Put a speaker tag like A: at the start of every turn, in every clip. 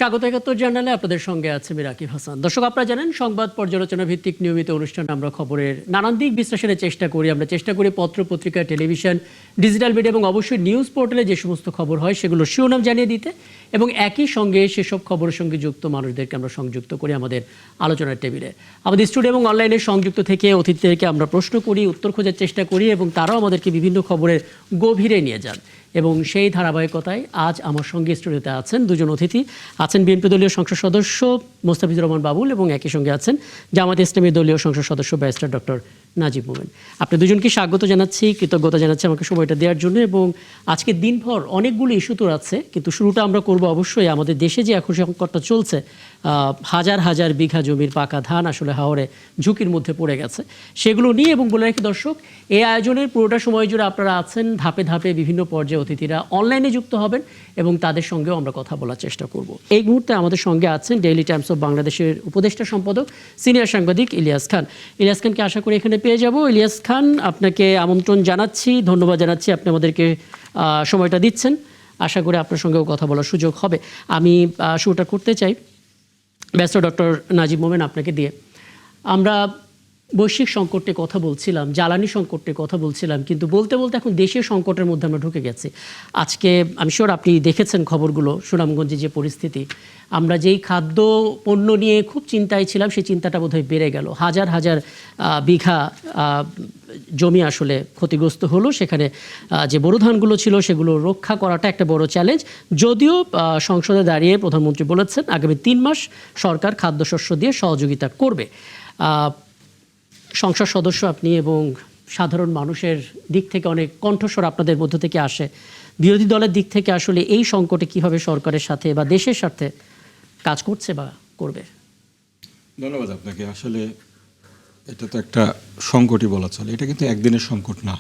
A: স্বাগত ৭১ জার্নালে আপনাদের সঙ্গে আছে আমি রাকিব হাসান। দর্শক, আপনারা জানেন সংবাদ পর্যালোচনা ভিত্তিক নিয়মিত অনুষ্ঠানে আমরা খবরের নানান দিক বিশ্লেষণের চেষ্টা করি। আমরা চেষ্টা করি পত্র পত্রিকা, টেলিভিশন, ডিজিটাল মিডিয়া এবং অবশ্যই নিউজ পোর্টালে যে সমস্ত খবর হয় সেগুলো শিরোনাম জানিয়ে দিতে এবং একই সঙ্গে সেসব খবরের সঙ্গে যুক্ত মানুষদেরকে আমরা সংযুক্ত করি আমাদের আলোচনার টেবিলে। আমাদের স্টুডিও এবং অনলাইনে সংযুক্ত থেকে অতিথিদেরকে আমরা প্রশ্ন করি, উত্তর খোঁজার চেষ্টা করি এবং তারাও আমাদেরকে বিভিন্ন খবরের গভীরে নিয়ে যান। এবং সেই ধারাবাহিকতায় আজ আমার সঙ্গে স্টুডিওতে আছেন দুজন অতিথি। আছেন বিএনপি দলীয় সংসদ সদস্য মোস্তাফিজুর রহমান বাবুল এবং একই সঙ্গে আছেন জামাত ইসলামী দলীয় সংসদ সদস্য ব্যারিস্টার ডক্টর নাজিব মোমেন। আপনি দুজনকে স্বাগত জানাচ্ছি, কৃতজ্ঞতা জানাচ্ছি আমাকে সময়টা দেওয়ার জন্য। এবং আজকে দিনভর অনেকগুলো ইস্যু তো আছে, কিন্তু শুরুটা আমরা করব অবশ্যই আমাদের দেশে যে এখন সংকটটা চলছে, হাজার হাজার বিঘা জমির পাকা ধান আসলে হাওরে ঝুঁকির মধ্যে পড়ে গেছে, সেগুলো নিয়ে। এবং বলে রাখি দর্শক, এই আয়োজনের পুরোটা সময় জুড়ে আপনারা আছেন, ধাপে ধাপে বিভিন্ন পর্যায়ে অতিথিরা অনলাইনে যুক্ত হবেন এবং তাদের সঙ্গেও আমরা কথা বলার চেষ্টা করব। এই মুহূর্তে আমাদের সঙ্গে আছেন ডেইলি টাইমস অফ বাংলাদেশের উপদেষ্টা সম্পাদক সিনিয়র সাংবাদিক ইলিয়াস খান। ইলিয়াস খানকে আশা করি এখানে পেয়ে যাব। ইলিয়াস খান, আপনাকে আমন্ত্রণ জানাচ্ছি, ধন্যবাদ জানাচ্ছি, আপনি আমাদেরকে সময়টা দিচ্ছেন। আশা করি আপনার সঙ্গেও কথা বলার সুযোগ হবে। আমি শুরুটা করতে চাই ব্যারিস্টার ডক্টর নাজিব মোমেন আপনাকে দিয়ে। আমরা বৈশ্বিক সংকটে কথা বলছিলাম, জ্বালানি সংকটে কথা বলছিলাম, কিন্তু বলতে বলতে এখন দেশের সংকটের মধ্যে আমরা ঢুকে গেছি। আজকে আমি শিওর আপনি দেখেছেন খবরগুলো, সুনামগঞ্জে যে পরিস্থিতি, আমরা যেই খাদ্য পণ্য নিয়ে খুব চিন্তায় ছিলাম সেই চিন্তাটা বোধহয় বেড়ে গেল। হাজার হাজার বিঘা জমি আসলে ক্ষতিগ্রস্ত হলো। সেখানে যে বোরো ধানগুলো ছিল সেগুলো রক্ষা করাটা একটা বড় চ্যালেঞ্জ। যদিও সংসদে দাঁড়িয়ে প্রধানমন্ত্রী বলেছেন আগামী ৩ মাস সরকার খাদ্যশস্য দিয়ে সহযোগিতা করবে। সংসদ সদস্য আপনি এবং সাধারণ মানুষের দিক থেকে অনেক কণ্ঠস্বর আপনাদের মধ্য থেকে আসে। বিরোধী দলের দিক থেকে আসলে এই সংকটে কিভাবে সরকারের সাথে বা দেশের সাথে কাজ করছে বা করবে?
B: ধন্যবাদ আপনাকে। আসলে এটা তো একটা সংকটই বলা চলে, এটা কিন্তু একদিনের সংকট না।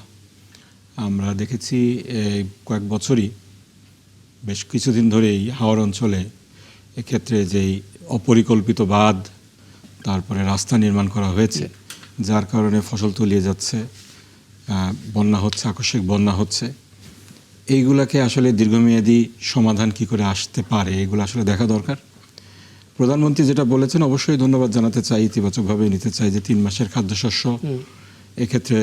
B: আমরা দেখেছি কয়েক বছরই, বেশ কিছুদিন ধরেই হাওর অঞ্চলে এক্ষেত্রে যেই অপরিকল্পিত বাঁধ, তারপরে রাস্তা নির্মাণ করা হয়েছে, যার কারণে ফসল তলিয়ে যাচ্ছে, বন্যা হচ্ছে, আকস্মিক বন্যা হচ্ছে। এইগুলাকে আসলে দীর্ঘমেয়াদী সমাধান কি করে আসতে পারে, এগুলো আসলে দেখা দরকার। প্রধানমন্ত্রী যেটা বলেছেন অবশ্যই ধন্যবাদ জানাতে চাই, ইতিবাচকভাবে নিতে চাই যে 3 মাসের খাদ্যশস্য এক্ষেত্রে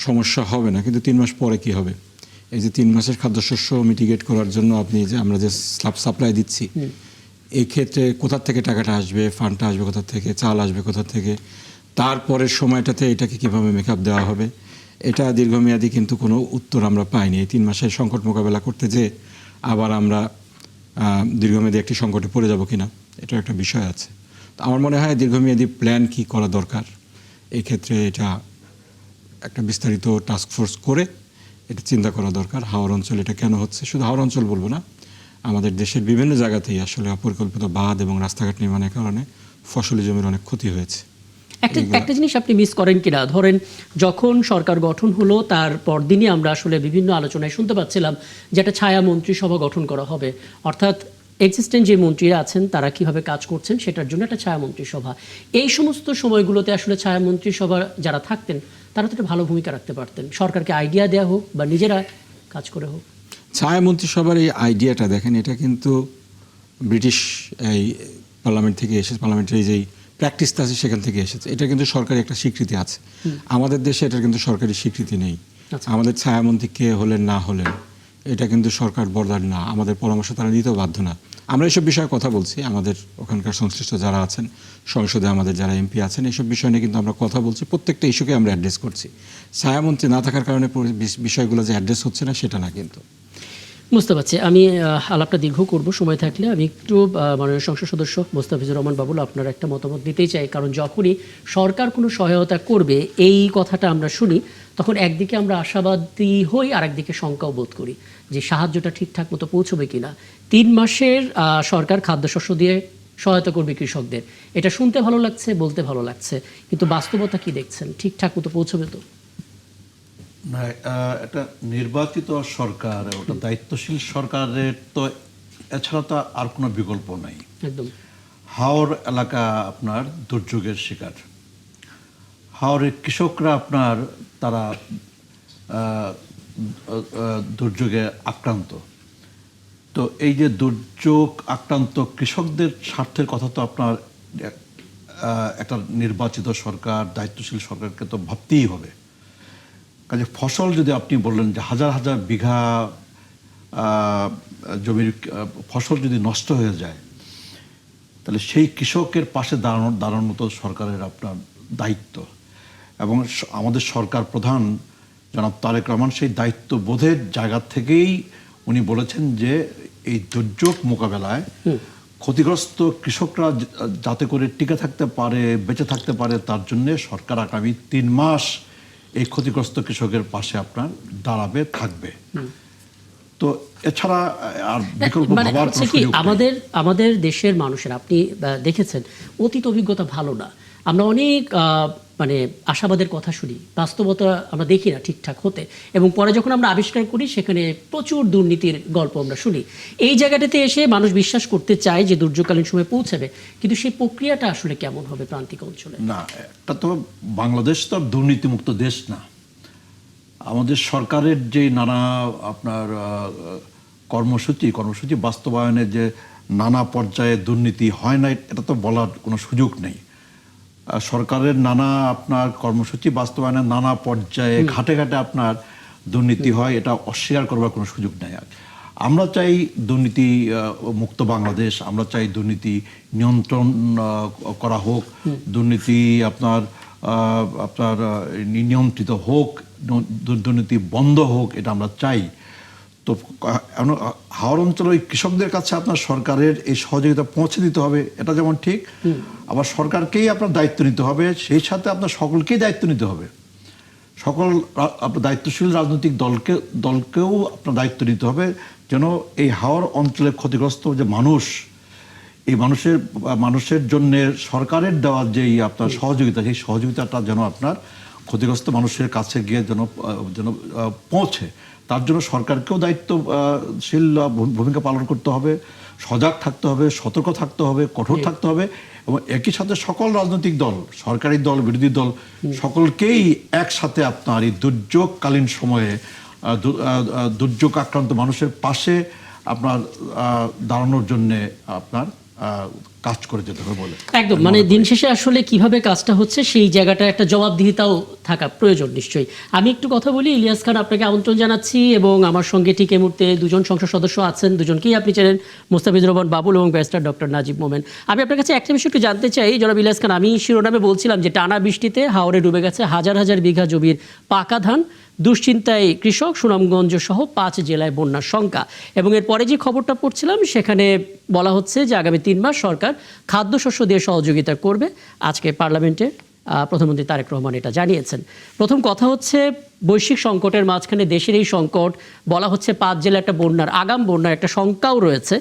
B: সমস্যা হবে না, কিন্তু 3 মাস পরে কি হবে? এই যে 3 মাসের খাদ্যশস্য মিটিগেট করার জন্য আপনি যে আমরা যে সাপ্লাই দিচ্ছি, এই ক্ষেত্রে কোথা থেকে টাকাটা আসবে, ফান্ডটা আসবে কোথা থেকে, চাল আসবে কোথা থেকে, তারপরের সময়টাতে এটাকে কীভাবে মেকআপ দেওয়া হবে, এটা দীর্ঘমেয়াদী কিন্তু কোনো উত্তর আমরা পাইনি। এই 3 মাসের সংকট মোকাবেলা করতে যে আবার আমরা দীর্ঘমেয়াদী একটি সংকটে পড়ে যাব কিনা, এটার একটা বিষয় আছে। তো আমার মনে হয় দীর্ঘমেয়াদী প্ল্যান কি করা দরকার, এই ক্ষেত্রে এটা একটা বিস্তারিত টাস্ক ফোর্স করে এটা চিন্তা করা দরকার। হাওর অঞ্চল এটা কেন হচ্ছে, শুধু হাওর অঞ্চল বলবো না, আমাদের দেশের বিভিন্ন জায়গাতেই আসলে অপরিকল্পিত বাঁধ এবং রাস্তাঘাট নির্মাণের কারণে ফসলি জমির অনেক ক্ষতি হয়েছে।
A: একটা জিনিস আপনি মিস করেন কিনা, ধরেন যখন সরকার গঠন হলো তার পরদিনই আমরা আসলে বিভিন্ন আলোচনায় শুনতে পাচ্ছিলাম যে একটা ছায়া মন্ত্রিসভা গঠন করা হবে, অর্থাৎ এক্সিস্টেন্ট যে মন্ত্রীরা আছেন তারা কিভাবে কাজ করছেন সেটার জন্য একটা ছায়া মন্ত্রিসভা। এই সমস্ত সময়গুলোতে আসলে ছায়া মন্ত্রিসভা যারা থাকতেন তারা তো একটা ভালো ভূমিকা রাখতে পারতেন, সরকারকে আইডিয়া দেওয়া হোক বা নিজেরা কাজ করে হোক।
B: ছায়া মন্ত্রিসভার এই আইডিয়াটা দেখেন, এটা কিন্তু ব্রিটিশ এই পার্লামেন্ট থেকে এসেছে, পার্লামেন্টের যেই প্র্যাকটিসটা আছে সেখান থেকে এসেছে। এটা কিন্তু সরকারি একটা স্বীকৃতি আছে। আমাদের দেশে এটার কিন্তু সরকারি স্বীকৃতি নেই। আমাদের ছায়ামন্ত্রী কে হলেন না হলেন এটা কিন্তু সরকার বর্ডার না, আমাদের পরামর্শ তারা দিতেও বাধ্য না। আমরা এসব বিষয়ে কথা বলছি, আমাদের ওখানকার সংশ্লিষ্ট যারা আছেন সংসদে, আমাদের যারা এমপি আছেন, এইসব বিষয় নিয়ে কিন্তু আমরা কথা বলছি, প্রত্যেকটা ইস্যুকে আমরা অ্যাড্রেস করছি। ছায়ামন্ত্রী না থাকার কারণে বিষয়গুলো যে অ্যাড্রেস হচ্ছে না সেটা না কিন্তু।
A: বুঝতে পারছি। আমি আলাপটা দীর্ঘ করব, সময় থাকলে আমি একটু মাননীয় সংসদ সদস্য মোস্তাফিজুর রহমান বাবুল আপনার একটা মতামত দিতেই চাই। কারণ যখনই সরকার কোনো সহায়তা করবে এই কথাটা আমরা শুনি, তখন একদিকে আমরা আশাবাদী হই আর একদিকে শঙ্কাও বোধ করি যে সাহায্যটা ঠিকঠাক মতো পৌঁছবে কিনা। 3 মাসের সরকার খাদ্যশস্য দিয়ে সহায়তা করবে কৃষকদের, এটা শুনতে ভালো লাগছে, বলতে ভালো লাগছে, কিন্তু বাস্তবতা কি দেখছেন? ঠিকঠাক মতো পৌঁছবে তো?
C: একটা নির্বাচিত সরকার, ওটা দায়িত্বশীল সরকারের তো এছাড়া তো আর কোনো বিকল্প নাই।
A: একদম।
C: হাওর এলাকা আপনার দুর্যোগের শিকার, হাওরের কৃষকরা আপনার তারা দুর্যোগে আক্রান্ত। তো এই যে দুর্যোগ আক্রান্ত কৃষকদের স্বার্থের কথা তো আপনার একটা নির্বাচিত সরকার, দায়িত্বশীল সরকারকে তো ভাবতেই হবে। কাজে ফসল যদি আপনি বললেন যে হাজার হাজার বিঘা জমির ফসল যদি নষ্ট হয়ে যায়, তাহলে সেই কৃষকের পাশে দাঁড়ানো তো সরকারের আপনার দায়িত্ব। এবং আমাদের সরকার প্রধান জনাব তারেক রহমান সেই দায়িত্ববোধের জায়গা থেকেই উনি বলেছেন যে এই দুর্যোগ মোকাবেলায় ক্ষতিগ্রস্ত কৃষকরা যাতে করে টিকে থাকতে পারে, বেঁচে থাকতে পারে, তার জন্য সরকার আগামী 3 মাস এই ক্ষতিগ্রস্ত কৃষকের পাশে আপনার দাঁড়াবে, থাকবে। তো এছাড়া আর বিকল্প
A: মানে
C: ভাবার
A: হচ্ছে
C: কোনো
A: কি,
C: সুযোগ নেই।
A: আমাদের দেশের মানুষের, আপনি দেখেছেন অতীত অভিজ্ঞতা ভালো না। আমরা অনেক মানে আশাবাদের কথা শুনি, বাস্তবতা আমরা দেখি না ঠিকঠাক হতে, এবং পরে যখন আমরা আবিষ্কার করি সেখানে প্রচুর দুর্নীতির গল্প আমরা শুনি। এই জায়গাটাতে এসে মানুষ বিশ্বাস করতে চায় যে দুর্যোগকালীন সময় পৌঁছাবে, কিন্তু সেই প্রক্রিয়াটা আসলে কেমন হবে প্রান্তিক অঞ্চলে?
C: না, এটা তো বাংলাদেশ তো আর দুর্নীতিমুক্ত দেশ না। আমাদের সরকারের যে নানা আপনার কর্মসূচি বাস্তবায়নে যে নানা পর্যায়ে দুর্নীতি হয় না, এটা তো বলার কোনো সুযোগ নেই। সরকারের নানা আপনার কর্মসূচি বাস্তবায়নের নানা পর্যায়ে ঘাটে ঘাটে আপনার দুর্নীতি হয়, এটা অস্বীকার করবার কোনো সুযোগ নেই। আমরা চাই দুর্নীতি মুক্ত বাংলাদেশ, আমরা চাই দুর্নীতি নিয়ন্ত্রণ করা হোক, দুর্নীতি আপনার নিয়ন্ত্রিত হোক, দুর্নীতি বন্ধ হোক, এটা আমরা চাই। তো হাওর অঞ্চলে ওই কৃষকদের কাছে আপনার সরকারের এই সহযোগিতা পৌঁছে দিতে হবে, এটা যেমন ঠিক, আবার সরকারকেই আপনার দায়িত্ব নিতে হবে, সেই সাথে আপনার সকলকেই দায়িত্ব নিতে হবে। সকল আপনার দায়িত্বশীল রাজনৈতিক দলকেও আপনার দায়িত্ব নিতে হবে, যেন এই হাওর অঞ্চলে ক্ষতিগ্রস্ত যে মানুষ, এই মানুষের জন্য সরকারের দেওয়ার যেই আপনার সহযোগিতা, সেই সহযোগিতাটা যেন আপনার ক্ষতিগ্রস্ত মানুষের কাছে গিয়ে যেন পৌঁছে, তার জন্য সরকারকেও দায়িত্বশীল ভূমিকা পালন করতে হবে, সজাগ থাকতে হবে, সতর্ক থাকতে হবে, কঠোর থাকতে হবে, এবং একই সাথে সকল রাজনৈতিক দল, সরকারি দল, বিরোধী দল, সকলকেই একসাথে আপনার এই দুর্যোগকালীন সময়ে দুর্যোগ আক্রান্ত মানুষের পাশে আপনার দাঁড়ানোর জন্যে আপনার কাজ করে যেতে হবে বলে
A: একদম। মানে দিন শেষে আসলে কিভাবে কাজটা হচ্ছে সেই জায়গাটা একটা জবাবদিহিতাও থাকা প্রয়োজন নিশ্চয়ই। আমি একটু কথা বলি। ইলিয়াস খান, আপনাকে আমন্ত্রণ জানাচ্ছি, এবং আমার সঙ্গে ঠিক এই মুহূর্তে দুজন সংসদ সদস্য আছেন, দুজনকেই আপনি চেনেন, মোস্তাফিজুর রহমান বাবুল এবং ব্যারিস্টার ডক্টর নাজিব মোমেন। আমি আপনার কাছে একটা বিষয় একটু জানতে চাই, জনাব ইলিয়াস খান। আমি শিরোনামে বলছিলাম যে টানা বৃষ্টিতে হাওরে ডুবে গেছে হাজার হাজার বিঘা জমির পাকা ধান, দুশ্চিন্তায় কৃষক, সুনামগঞ্জ সহ 5 জেলায় বন্যার শঙ্কা। এবং এরপরে যে খবরটা পড়ছিলাম সেখানে বলা হচ্ছে যে আগামী 3 মাস সরকার খাদ্যশস্য দিয়ে সহযোগিতা করবে। আজকে পার্লামেন্টে প্রধানমন্ত্রী তারেক রহমান এটা জানিয়েছেন। প্রথম কথা হচ্ছে, বৈশ্বিক সংকটের মাঝখানে দেশের এই সংকট, বলা হচ্ছে 5 জেলা একটা আগাম বন্যার একটা শঙ্কাও রয়েছে।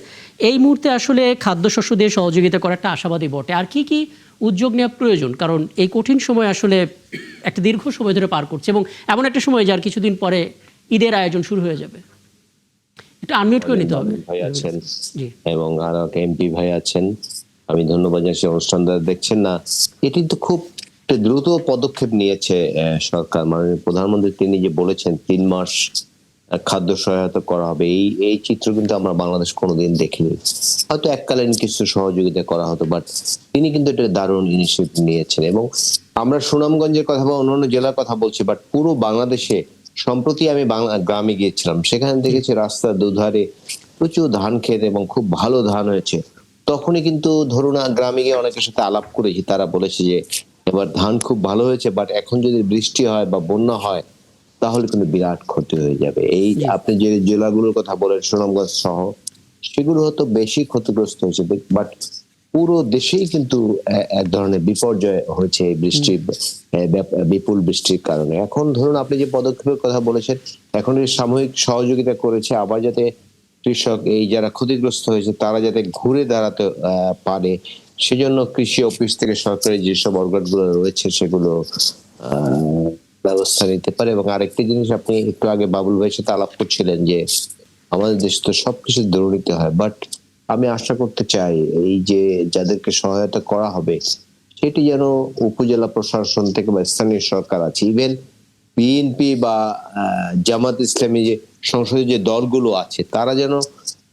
A: এই মুহূর্তে আসলে খাদ্যশস্য দিয়ে সহযোগিতা করা একটা আশাবাদী বটে। আর কি কি উদ্যোগ নেওয়া প্রয়োজন? কারণ এই কঠিন সময় আসলে একটা দীর্ঘ সময় ধরে পার করছে, এবং এমন একটা সময় যার কিছুদিন পরে ঈদের আয়োজন শুরু হয়ে যাবে। একটু আনমিউট করে নিতে হবে।
D: ভাই আছেন
A: জি,
D: এবং আরো এমপি ভাই আছেন, আমি ধন্যবাদ জানাচ্ছি অনুষ্ঠানটা দেখছেন না। এটি তো খুব একটা দ্রুত পদক্ষেপ নিয়েছে সরকার, মাননীয় প্রধানমন্ত্রী তিনি যে বলেছেন 3 মাস খাদ্য সহায়তা করা হবে, এই চিত্র কিন্তু আমরা বাংলাদেশ কোনোদিন দেখিনি। হয়তো এককালীন কিছু সহযোগিতা করা হতো, বাট তিনি কিন্তু এটা দারুণ ইনিশিয়েটিভ নিয়েছেন। এবং আমরা সুনামগঞ্জের কথা বা অন্যান্য জেলার কথা বলছি, বাট পুরো বাংলাদেশে সম্প্রতি আমি গ্রামে গিয়েছিলাম, সেখানে দেখেছি রাস্তার দুধারে প্রচুর ধান ক্ষেত এবং খুব ভালো ধান হয়েছে। তখনই কিন্তু ধরুন গ্রামে গিয়ে অনেকের সাথে আলাপ করেছি, তারা বলেছে যে এবার ধান খুব ভালো হয়েছে, বাট এখন যদি বৃষ্টি হয় বা বন্যা হয় তাহলে কিন্তু বিরাট ক্ষতি হয়ে যাবে। এই আপনি যে জেলাগুলোর কথা বলেন সুনামগঞ্জ সহ, সেগুলো হয়তো বেশি ক্ষতিগ্রস্ত হয়েছে, বাট পুরো দেশেই কিন্তু এক ধরনের বিপর্যয় হয়েছে এই বৃষ্টির, বিপুল বৃষ্টির কারণে। এখন ধরুন আপনি যে পদক্ষেপের কথা বলেছেন, এখন এই সাময়িক সহযোগিতা করেছে, আবার যাতে কৃষক এই যারা ক্ষতিগ্রস্ত হয়েছে তারা যাতে ঘুরে দাঁড়াতে পারে, সেজন্য কৃষি অফিস থেকে সরকারি যেসব অর্গানগুলো রয়েছে সেগুলো ব্যবস্থা নিতে পারে। এবং আরেকটি জিনিস, আপনি একটু আগে বাবুল ভাইয়ের সাথে আলাপ করছিলেন যে আমাদের দেশে তো সবকিছু দুর্নীতি হয়, বাট আমি আশা করতে চাই এই যে যাদেরকে সহায়তা করা হবে সেটি যেন উপজেলা প্রশাসন থেকে বা স্থানীয় সরকার আছে, ইভেন বিএনপি বা জামাত ইসলামী যে সংসদীয় যে দলগুলো আছে, তারা যেন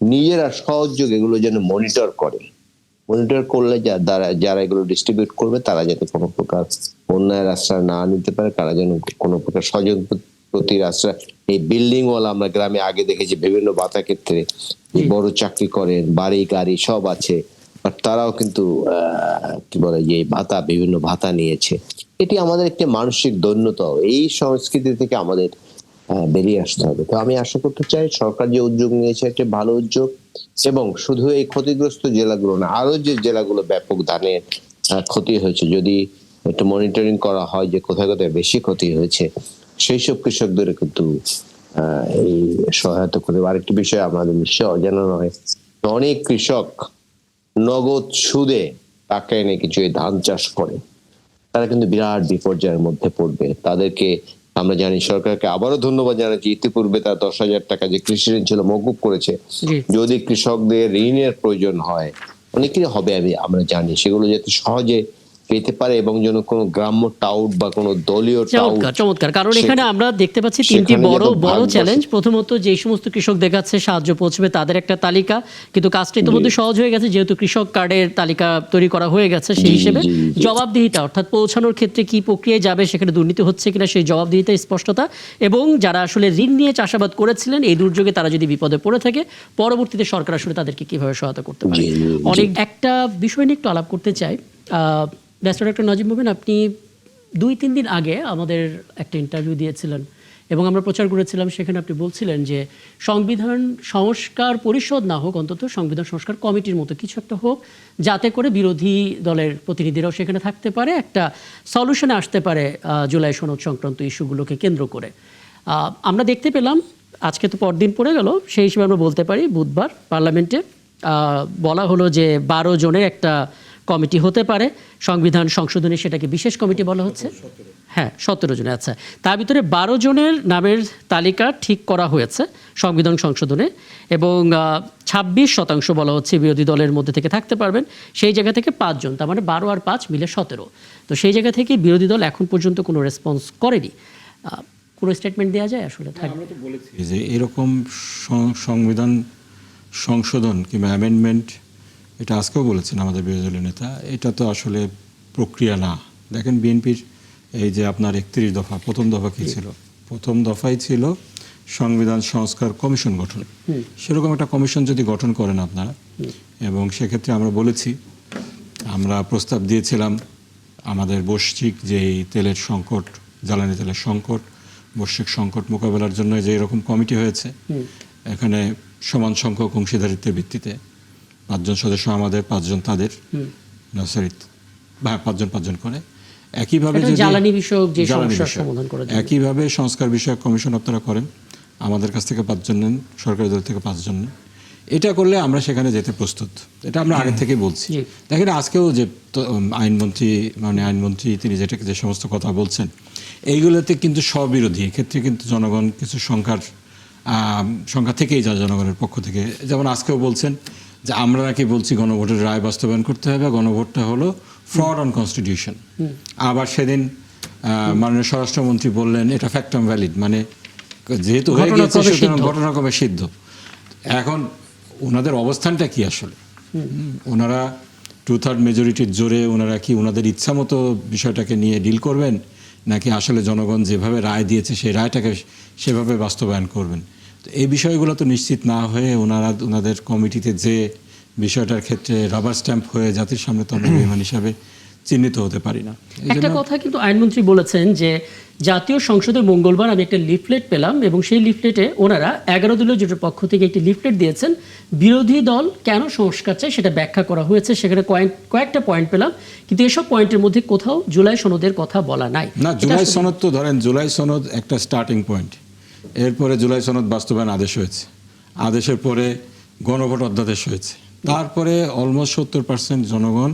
D: নিজেরা সহযোগ এগুলো যেন মনিটর করে, মনিটর করলে যারা এগুলো ডিস্ট্রিবিউট করবে তারা যাতে কোনো প্রকার অন্যায়ের আশ্রয় না নিতে পারে, তারা যেন কোনো প্রকার স্বজনপ্রতির আশ্রয়, এই বিল্ডিং ওয়ালা আমরা গ্রামে আগে দেখেছি বিভিন্ন ভাতা ক্ষেত্রে যে বড় চাকরি করেন, বাড়ি গাড়ি সব আছে, আর তারাও কিন্তু কি বলে যে ভাতা, বিভিন্ন ভাতা নিয়েছে। এটি আমাদের একটি মানসিক দৈন্যতা, এই সংস্কৃতি থেকে আমাদের বেরিয়ে আসতে হবে। তো আমি আশা করতে চাই সরকার যে উদ্যোগ নিয়েছে একটি ভালো উদ্যোগ, এবং শুধু এই ক্ষতিগ্রস্ত জেলাগুলো না, আরো যে জেলাগুলো ব্যাপক ধানের ক্ষতি হয়েছে, যদি একটু মনিটরিং করা হয় যে কোথায় কোথায় বেশি ক্ষতি হয়েছে, সেই সব কৃষকদের কিন্তু এই সহায়তা করে। আরেকটি বিষয় আমাদের নিশ্চয় অজানা নয়, অনেক কৃষক নগদ সুদে টাকা এনে কিছু এই ধান চাষ করে, তারা কিন্তু বিরাট বিপর্যয়ের মধ্যে পড়বে। তাদেরকে আমরা জানি, সরকারকে আবারও ধন্যবাদ জানাচ্ছি, ইতিপূর্বে তার 10,000 টাকা যে কৃষি ঋণ ছিল মওকুফ করেছে। যদি কৃষকদের ঋণের প্রয়োজন হয়, অনেকেরই হবে আমরা জানি, সেগুলো যাতে সহজে পেতে পারে, এবং যেন কোনো গ্রাম্য টাউট বা কোনো দলীয় টাউট।
A: চমৎকার, কারণ এখানে আমরা দেখতে পাচ্ছি তিনটি বড় চ্যালেঞ্জ। প্রথমত, যে সমস্ত কৃষক দেখাচ্ছে সাহায্য পৌঁছবে তাদের একটা তালিকা, কিন্তু কাজটা ইতিমধ্যে সহজ হয়ে গেছে যেহেতু কৃষক কার্ডের তালিকা তৈরি করা হয়ে গেছে। সেই হিসেবে জবাবদিহিতা, অর্থাৎ পৌঁছানোর ক্ষেত্রে কি প্রক্রিয়ায় যাবে, সেখানে দুর্নীতি হচ্ছে কিনা সেই জবাবদিহিতা, স্পষ্টতা, এবং যারা আসলে ঋণ নিয়ে চাষাবাদ করেছিলেন এই দুর্যোগে তারা যদি বিপদে পড়ে থাকে, পরবর্তীতে সরকার আসলে তাদেরকে কিভাবে সহায়তা করতে পারে। অনেক একটা বিষয় নিয়ে একটু আলাপ করতে চাই। ব্যারিস্টার ডক্টর নাজিম মোবিন, আপনি 2-3 দিন আগে আমাদের একটা ইন্টারভিউ দিয়েছিলেন এবং আমরা প্রচার করেছিলাম, সেখানে আপনি বলছিলেন যে সংবিধান সংস্কার পরিষদ না হোক, অন্তত সংবিধান সংস্কার কমিটির মতো কিছু একটা হোক, যাতে করে বিরোধী দলের প্রতিনিধিরাও সেখানে থাকতে পারে, একটা সলিউশনে আসতে পারে জুলাই সনদ সংক্রান্ত ইস্যুগুলোকে কেন্দ্র করে। আমরা দেখতে পেলাম, আজকে তো পরদিন পড়ে গেল, সেই হিসেবে আমরা বলতে পারি বুধবার পার্লামেন্টে বলা হলো যে 12 জনের একটা কমিটি হতে পারে সংবিধান সংশোধনে, সেটাকে বিশেষ কমিটি বলা হচ্ছে। হ্যাঁ, 17 জনের। আচ্ছা, তার ভিতরে 12 জনের নামের তালিকা ঠিক করা হয়েছে সংবিধান সংশোধনে, এবং 26% বলা হচ্ছে বিরোধী দলের মধ্যে থেকে থাকতে পারবেন। সেই জায়গা থেকে 5 জন, তার মানে 12 আর 5 মিলে 17। তো সেই জায়গা থেকে বিরোধী দল এখন পর্যন্ত কোনো রেসপন্স করেনি। কোনো স্টেটমেন্ট দেওয়া যায় আসলে?
B: আমরা তো বলেছি যে এরকম সংবিধান সংশোধন কিংবা অ্যামেন্ডমেন্ট, এটা আজকেও বলেছেন আমাদের বিরোধী দলের নেতা, এটা তো আসলে প্রক্রিয়া না। দেখেন বিএনপির এই যে আপনার 31 দফা, প্রথম দফা কী ছিল? প্রথম দফাই ছিল সংবিধান সংস্কার কমিশন গঠন। সেরকম একটা কমিশন যদি গঠন করেন আপনারা, এবং সেক্ষেত্রে আমরা বলেছি, আমরা প্রস্তাব দিয়েছিলাম আমাদের বৈশ্বিক যে তেলের সংকট, জ্বালানি তেলের সংকট, বৈশ্বিক সংকট মোকাবেলার জন্য যে এরকম কমিটি হয়েছে, এখানে সমান সংখ্যক অংশীদারিত্বের ভিত্তিতে 5 জন সদস্য আমাদের, 5 জন তাদের, সরি 5 জন করে, একইভাবে
A: জ্বালানি বিষয়ক যে সমস্যার সমাধান করা যায়,
B: একইভাবে সংস্কার বিষয়ক কমিশন আপনারা করেন, আমাদের কাছ থেকে 5 জন নেন, সরকারি দল থেকে 5 জন নেন। এটা করলে আমরা সেখানে যেতে প্রস্তুত, এটা আমরা আগে থেকে বলছি। দেখেন আজকেও যে আইনমন্ত্রী তিনি যে সমস্ত কথা বলছেন, এইগুলোতে কিন্তু স্ববিরোধী, এক্ষেত্রে কিন্তু জনগণ কিছু সংখ্যা থেকেই যায় জনগণের পক্ষ থেকে। যেমন আজকেও বলছেন যে আমরা নাকি বলছি গণভোটের রায় বাস্তবায়ন করতে হবে, গণভোটটা হলো ফ্রড অন কনস্টিটিউশন। আবার সেদিন মাননীয় স্বরাষ্ট্রমন্ত্রী বললেন এটা ফ্যাক্টম ভ্যালিড, মানে যেহেতু হয়ে গেছে সুতরাং ঘটনাক্রমে সিদ্ধ। এখন ওনাদের অবস্থানটা কি আসলে? ওনারা 2/3 মেজরিটির জোরে ওনারা কি ওনাদের ইচ্ছা মতো বিষয়টাকে নিয়ে ডিল করবেন, নাকি আসলে জনগণ যেভাবে রায় দিয়েছে সেই রায়টাকে সেভাবে বাস্তবায়ন করবেন? তো এই বিষয়গুলো তো নিশ্চিত না হয়ে ওনাদের কমিটিতে যে বিষয়টার ক্ষেত্রে রাবার স্ট্যাম্প হয়ে জাতির সামনে তো আমরা বিমান হিসাবে চিহ্নিত হতে পারি না।
A: একটা কথা কিন্তু আইনমন্ত্রী বলেছেন যে জাতীয় সংসদের মঙ্গলবার আমি একটা লিফলেট পেলাম, এবং সেই লিফলেটে ওনারা 11 দলীয় জোটের পক্ষ থেকে একটি লিফলেট দিয়েছেন, বিরোধী দল কেন সংস্কার চায় সেটা ব্যাখ্যা করা হয়েছে। সেখানে কয়েকটা পয়েন্ট পেলাম, কিন্তু এসব পয়েন্টের মধ্যে কোথাও জুলাই সনদের কথা বলা নাই।
B: না, জুলাই সনদ তো ধরেন, জুলাই সনদ একটা স্টার্টিং পয়েন্ট, এরপরে জুলাই সনদ বাস্তবায়ন আদেশ হয়েছে, আদেশের পরে গণভোট অধ্যাদেশ হয়েছে, তারপরে অলমোস্ট 70% জনগণ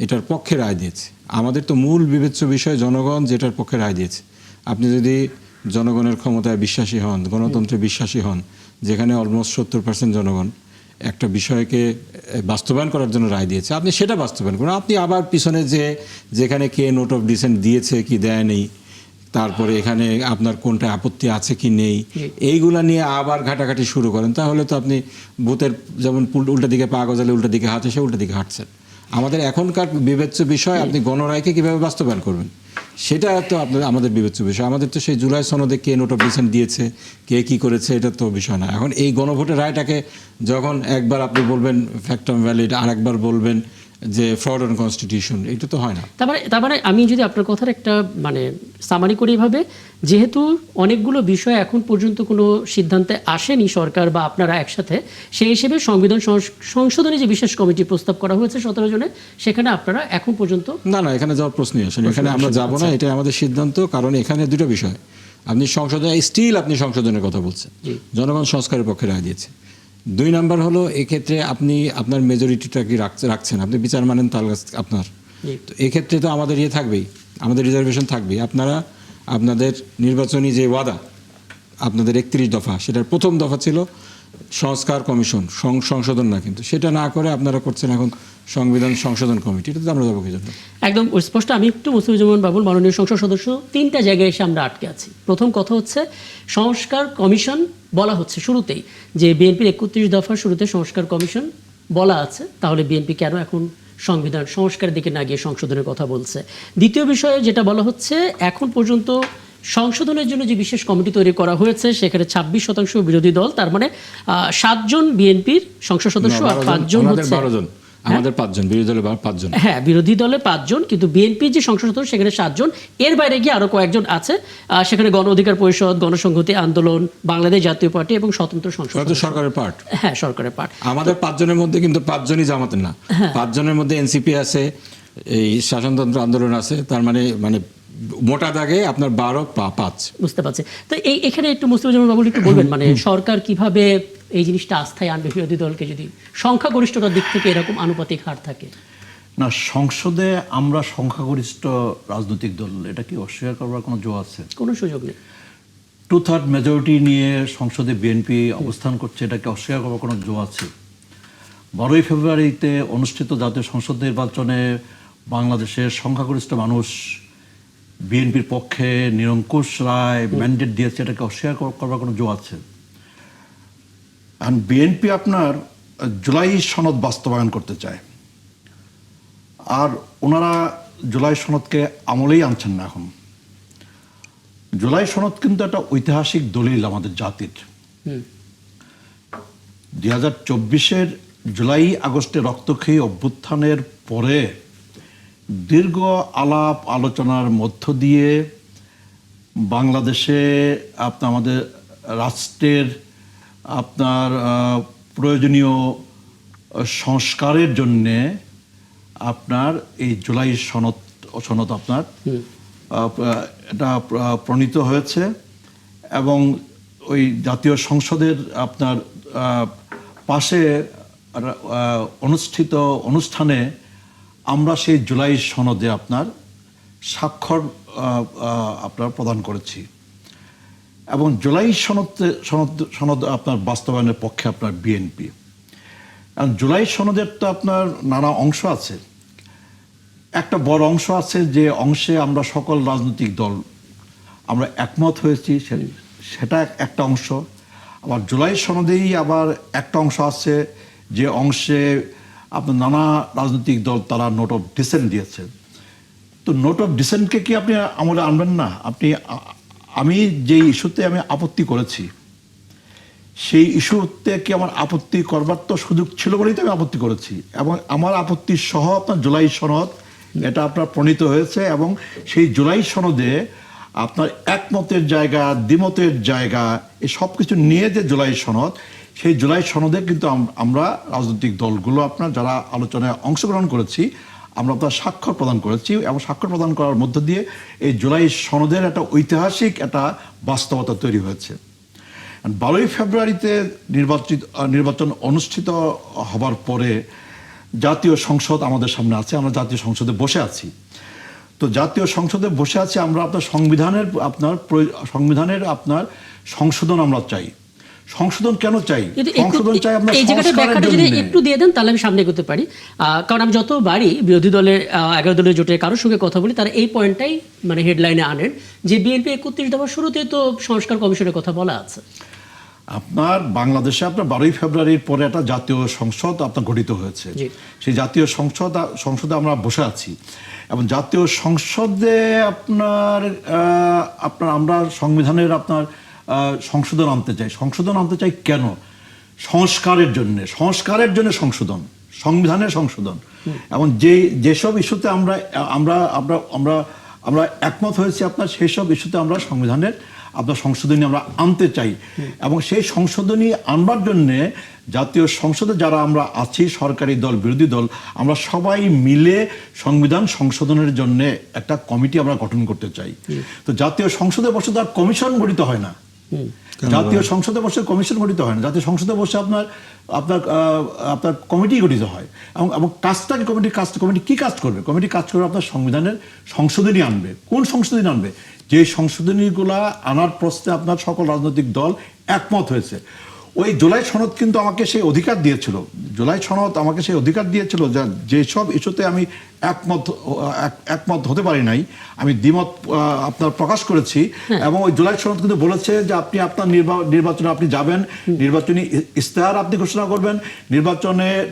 B: এটার পক্ষে রায় দিয়েছে। আমাদের তো মূল বিবেচ্য বিষয় জনগণ যেটার পক্ষে রায় দিয়েছে। আপনি যদি জনগণের ক্ষমতায় বিশ্বাসী হন, গণতন্ত্রে বিশ্বাসী হন, যেখানে অলমোস্ট 70% জনগণ একটা বিষয়কে বাস্তবায়ন করার জন্য রায় দিয়েছে, আপনি সেটা বাস্তবায়ন করুন। আপনি আবার পিছনে যেখানে কে নোট অফ ডিসেন্ট দিয়েছে কি দেয়নি তারপরে এখানে আপনার কোনটা আপত্তি আছে কি নেই, এইগুলা নিয়ে আবার ঘাটাঘাটি শুরু করেন, তাহলে তো আপনি ভূতের যেমন উল্টা দিকে পা গজালে উল্টা দিকে হাঁটে, সে উল্টা দিকে হাঁটছেন। আমাদের এখনকার বিবেচ্য বিষয় আপনি গণরায়কে কিভাবে বাস্তবায়ন করবেন, সেটা তো আমাদের বিবেচ্য বিষয়। আমাদের তো সেই জুলাই সনদে কে নোট অফ ডিসেন্ট দিয়েছে, কে কি করেছে, এটা তো বিষয় না। এখন এই গণভোটের রায়টাকে যখন একবার আপনি বলবেন ফ্যাক্টম ভ্যালিড, আর একবার বলবেন যে ফ্রড অন কনস্টিটিউশন, এটা তো হয় না।
A: তার মানে আমি যদি আপনার কথার একটা মানে সামারি করি এভাবে, যেহেতু অনেকগুলো বিষয় এখন পর্যন্ত কোনো সিদ্ধান্তে আসেনি সরকার বা আপনারা একসাথে, সেই হিসেবে সংবিধান সংশোধনে যে বিশেষ কমিটি প্রস্তাব করা হয়েছে 17 জনের, সেখানে আপনারা এখন পর্যন্ত
B: না, এখানে যাওয়ার প্রশ্নই আসে না, এখানে আমরা যাব না, এটাই আমাদের সিদ্ধান্ত। কারণ এখানে দুটো বিষয়, আপনি আপনি সংশোধনের কথা বলছেন, জনগণ সংস্কারের পক্ষে রায় দিয়েছে। 2 নাম্বার হলো এক্ষেত্রে আপনি আপনার মেজরিটিটা কি রাখছেন, আপনি বিচার মানেন তার আপনার, তো এক্ষেত্রে তো আমাদের থাকবেই, আমাদের রিজার্ভেশন থাকবেই। আপনারা আপনাদের নির্বাচনী যে ওয়াদা, আপনাদের 31 দফা, সেটার প্রথম দফা ছিল সংস্কার কমিশন, সংশোধন না, কিন্তু সেটা না করে আপনারা করছেন এখন সংবিধান সংশোধন কমিটি। এটা তো আমরা যাবো কি জন্য?
A: একদম স্পষ্ট। আমি একটু মুস্তাফিজুর বাবুল, মাননীয় সংসদ সদস্য, 3টা জায়গায় এসে আমরা আটকে আছি। প্রথম কথা হচ্ছে সংস্কার কমিশন বলা হচ্ছে শুরুতেই, যে বিএনপির 31 দফার শুরুতে সংস্কার কমিশন বলা আছে, তাহলে বিএনপি কেন এখন সংবিধান সংস্কারের দিকে না গিয়ে সংশোধনের কথা বলছে? দ্বিতীয় বিষয়ে যেটা বলা হচ্ছে, এখন পর্যন্ত সংশোধনের জন্য যে বিশেষ কমিটি তৈরি করা হয়েছে, সেখানে 26% বিরোধী দল, তার মানে 7 জন বিএনপির সংসদ সদস্য আর 5 জন হচ্ছে,
B: আমাদের 5 জন, বিরোধী দলে 5 জন।
A: হ্যাঁ, বিরোধী দলে 5 জন, কিন্তু বিএনপির যে সংসদ সদস্য সেখানে 7 জন। এর বাইরে গিয়ে আরো কয়েকজন আছে, সেখানে গণ অধিকার পরিষদ, গণসংহতি আন্দোলন, বাংলাদেশ জাতীয় পার্টি এবং স্বতন্ত্র সংসদ
B: সরকারের পার্ট।
A: হ্যাঁ, সরকারের পার্ট।
B: আমাদের 5 জনের মধ্যে কিন্তু 5 জনই জামাতের না, 5 জনের মধ্যে এনসিপি আছে, এই শাসনতন্ত্র আন্দোলন আছে, তার মানে মোটা দাগে আপনার 12-5।
A: বুঝতে পারছি। তো এখানে একটু মুস্তাফিজুর বাবুল একটু বলবেন, মানে সরকার কিভাবে এই জিনিসটা আস্থায় আনবে বিরোধী দলকে, যদি সংখ্যাগরিষ্ঠতার দিক থেকে এরকম আনুপাতিক হার থাকে?
C: না, সংসদে আমরা সংখ্যাগরিষ্ঠ রাজনৈতিক দল, এটা কি অস্বীকার করবার কোনো জো আছে?
A: কোনো সুযোগ নেই।
C: 2/3 মেজরিটি নিয়ে সংসদে বিএনপি অবস্থান করছে, এটাকে অস্বীকার করবার কোনো জো আছে? 12ই ফেব্রুয়ারিতে অনুষ্ঠিত জাতীয় সংসদ নির্বাচনে বাংলাদেশের সংখ্যাগরিষ্ঠ মানুষ বিএনপির পক্ষে নিরঙ্কুশ রায় ম্যান্ডেট দিয়েছে, এটাকে অস্বীকার করবার কোনো জো আছে? এখন বিএনপি আপনার জুলাই সনদ বাস্তবায়ন করতে চায়, আর ওনারা জুলাই সনদকে আমলেই আনছেন না। এখন জুলাই সনদ কিন্তু একটা ঐতিহাসিক দলিল আমাদের জাতির। 2024-এর জুলাই আগস্টে রক্তক্ষয়ী অভ্যুত্থানের পরে দীর্ঘ আলাপ আলোচনার মধ্য দিয়ে বাংলাদেশে আমাদের রাষ্ট্রের প্রয়োজনীয় সংস্কারের জন্যে আপনার এই জুলাই সনদ আপনার এটা প্রণীত হয়েছে, এবং ওই জাতীয় সংসদের আপনার পাশে অনুষ্ঠিত অনুষ্ঠানে আমরা সেই জুলাই সনদে আপনার স্বাক্ষর আপনার প্রদান করেছি, এবং জুলাই সনদ আপনার বাস্তবায়নের পক্ষে আপনার বিএনপি। কারণ জুলাই সনদের তো আপনার নানা অংশ আছে, একটা বড় অংশ আছে যে অংশে আমরা সকল রাজনৈতিক দল আমরা একমত হয়েছি, সেটা একটা অংশ। আবার জুলাই সনদেই আবার একটা অংশ আছে যে অংশে আপনার নানা রাজনৈতিক দল তারা নোট অফ ডিসেন্ট দিয়েছে। তো নোট অফ ডিসেন্টকে কি আপনি আমলে আনবেন না? আমি যেই ইস্যুতে আমি আপত্তি করেছি, সেই ইস্যুতে কি আমার আপত্তি করবার তো সুযোগ ছিল বলেই তো আমি আপত্তি করেছি, এবং আমার আপত্তি সহ আপনার জুলাই সনদ এটা আপনার প্রণীত হয়েছে, এবং সেই জুলাই সনদে আপনার একমতের জায়গা, দ্বিমতের জায়গা, এই সব কিছু নিয়ে যে জুলাই সনদ, সেই জুলাই সনদে কিন্তু আমরা রাজনৈতিক দলগুলো আপনার যারা আলোচনায় অংশগ্রহণ করেছি, আমরা আপনার স্বাক্ষর প্রদান করেছি, এবং স্বাক্ষর প্রদান করার মধ্য দিয়ে এই জুলাই সনদের একটা ঐতিহাসিক একটা বাস্তবতা তৈরি হয়েছে। 12ই ফেব্রুয়ারিতে নির্বাচন অনুষ্ঠিত হবার পরে জাতীয় সংসদ আমাদের সামনে আছে, আমরা জাতীয় সংসদে বসে আছি। তো জাতীয় সংসদে বসে আছি আমরা, আপনার সংবিধানের আপনার সংশোধন আমরা চাই। সংশোধন কেন চাই?
A: কিন্তু
C: সংশোধন চাই আপনার
A: এই জায়গাটা
C: সংস্কারের
A: ব্যাখ্যাটা যদি
C: জন্য।
A: একটু দিয়ে দেন তাহলে আমি সামনে এগোতে পারি। কারণ আমি যতবারই বিরোধী দলের 11 দলের জোটের কারোর সঙ্গে কথা বলি, তারা এই পয়েন্টটাই মানে হেডলাইনে আনেন যে বিএনপি 31 দফার শুরুতেই তো সংস্কার কমিশনের কথা বলা আছে।
C: আপনার বাংলাদেশে আপনার 12ই ফেব্রুয়ারির পরে একটা জাতীয় সংসদ আপনার গঠিত হয়েছে।
A: জি।
C: সেই জাতীয় সংসদে আমরা বসে আছি এবং জাতীয় সংসদে আপনার আমরা সংবিধানের আপনার সংশোধন আনতে চাই। সংশোধন আনতে চাই কেন? সংস্কারের জন্য সংশোধন, সংবিধানের সংশোধন। এবং যেসব ইস্যুতে আমরা আমরা আমরা আমরা আমরা একমত হয়েছি আপনার সেই সব ইস্যুতে আমরা সংবিধানের আপনার সংশোধনী আমরা আনতে চাই। এবং সেই সংশোধনী আনবার জন্যে জাতীয় সংসদে যারা আমরা আছি, সরকারি দল, বিরোধী দল, আমরা সবাই মিলে সংবিধান সংশোধনের জন্য একটা কমিটি আমরা গঠন করতে চাই। তো জাতীয় সংসদে বসে তো আর কমিশন গঠিত হয় না। জাতীয় সংসদে বসে কমিশন গঠিত হয় না। জাতীয় সংসদে বসে আপনার আপনার আপনার কমিটি গঠিত হয় এবং কাজটা কমিটি কি কাজ করবে? কমিটি কাজ করবে আপনার সংবিধানের সংশোধনী আনবে। কোন সংশোধনী আনবে? যে সংশোধনীগুলা আনার প্রশ্নে আপনার সকল রাজনৈতিক দল একমত হয়েছে। ওই জুলাই সনদ কিন্তু আমাকে সেই অধিকার দিয়েছিল। জুলাই সনদ আমাকে সেই অধিকার দিয়েছিল যেসব ইস্যুতে আমি একমত হতে পারি নাই, আমি দ্বিমত আপনার প্রকাশ করেছি। এবং ওই জুলাই সনদ কিন্তু বলেছে যে আপনি আপনার নির্বাচনে আপনি যাবেন, নির্বাচনী ইশতেহার আপনি ঘোষণা করবেন,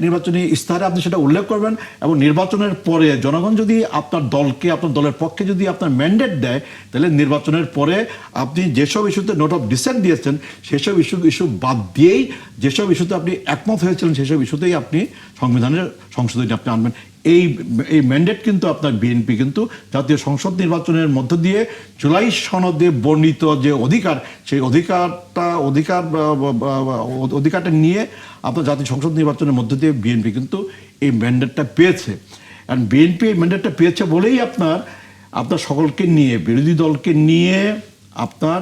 C: নির্বাচনী ইশতেহারে আপনি সেটা উল্লেখ করবেন, এবং নির্বাচনের পরে জনগণ যদি আপনার দলকে, আপনার দলের পক্ষে যদি আপনার ম্যান্ডেট দেয়, তাহলে নির্বাচনের পরে আপনি যেসব ইস্যুতে নোট অফ ডিসেন্ট দিয়েছেন সেসব ইস্যু বাদ দিয়েই যেসব ইস্যুতে আপনি একমত হয়েছিলেন সেসব ইস্যুতেই আপনি সংবিধানের সংশোধনী আপনি আনবেন। এই ম্যান্ডেট কিন্তু আপনার বিএনপি কিন্তু জাতীয় সংসদ নির্বাচনের মধ্য দিয়ে জুলাই সনদে বর্ণিত যে অধিকার, সেই অধিকারটা নিয়ে আপনার জাতীয় সংসদ নির্বাচনের মধ্য দিয়ে বিএনপি কিন্তু এই ম্যান্ডেটটা পেয়েছে। আর বিএনপি এই ম্যান্ডেটটা পেয়েছে বলেই আপনার সকলকে নিয়ে, বিরোধী দলকে নিয়ে আপনার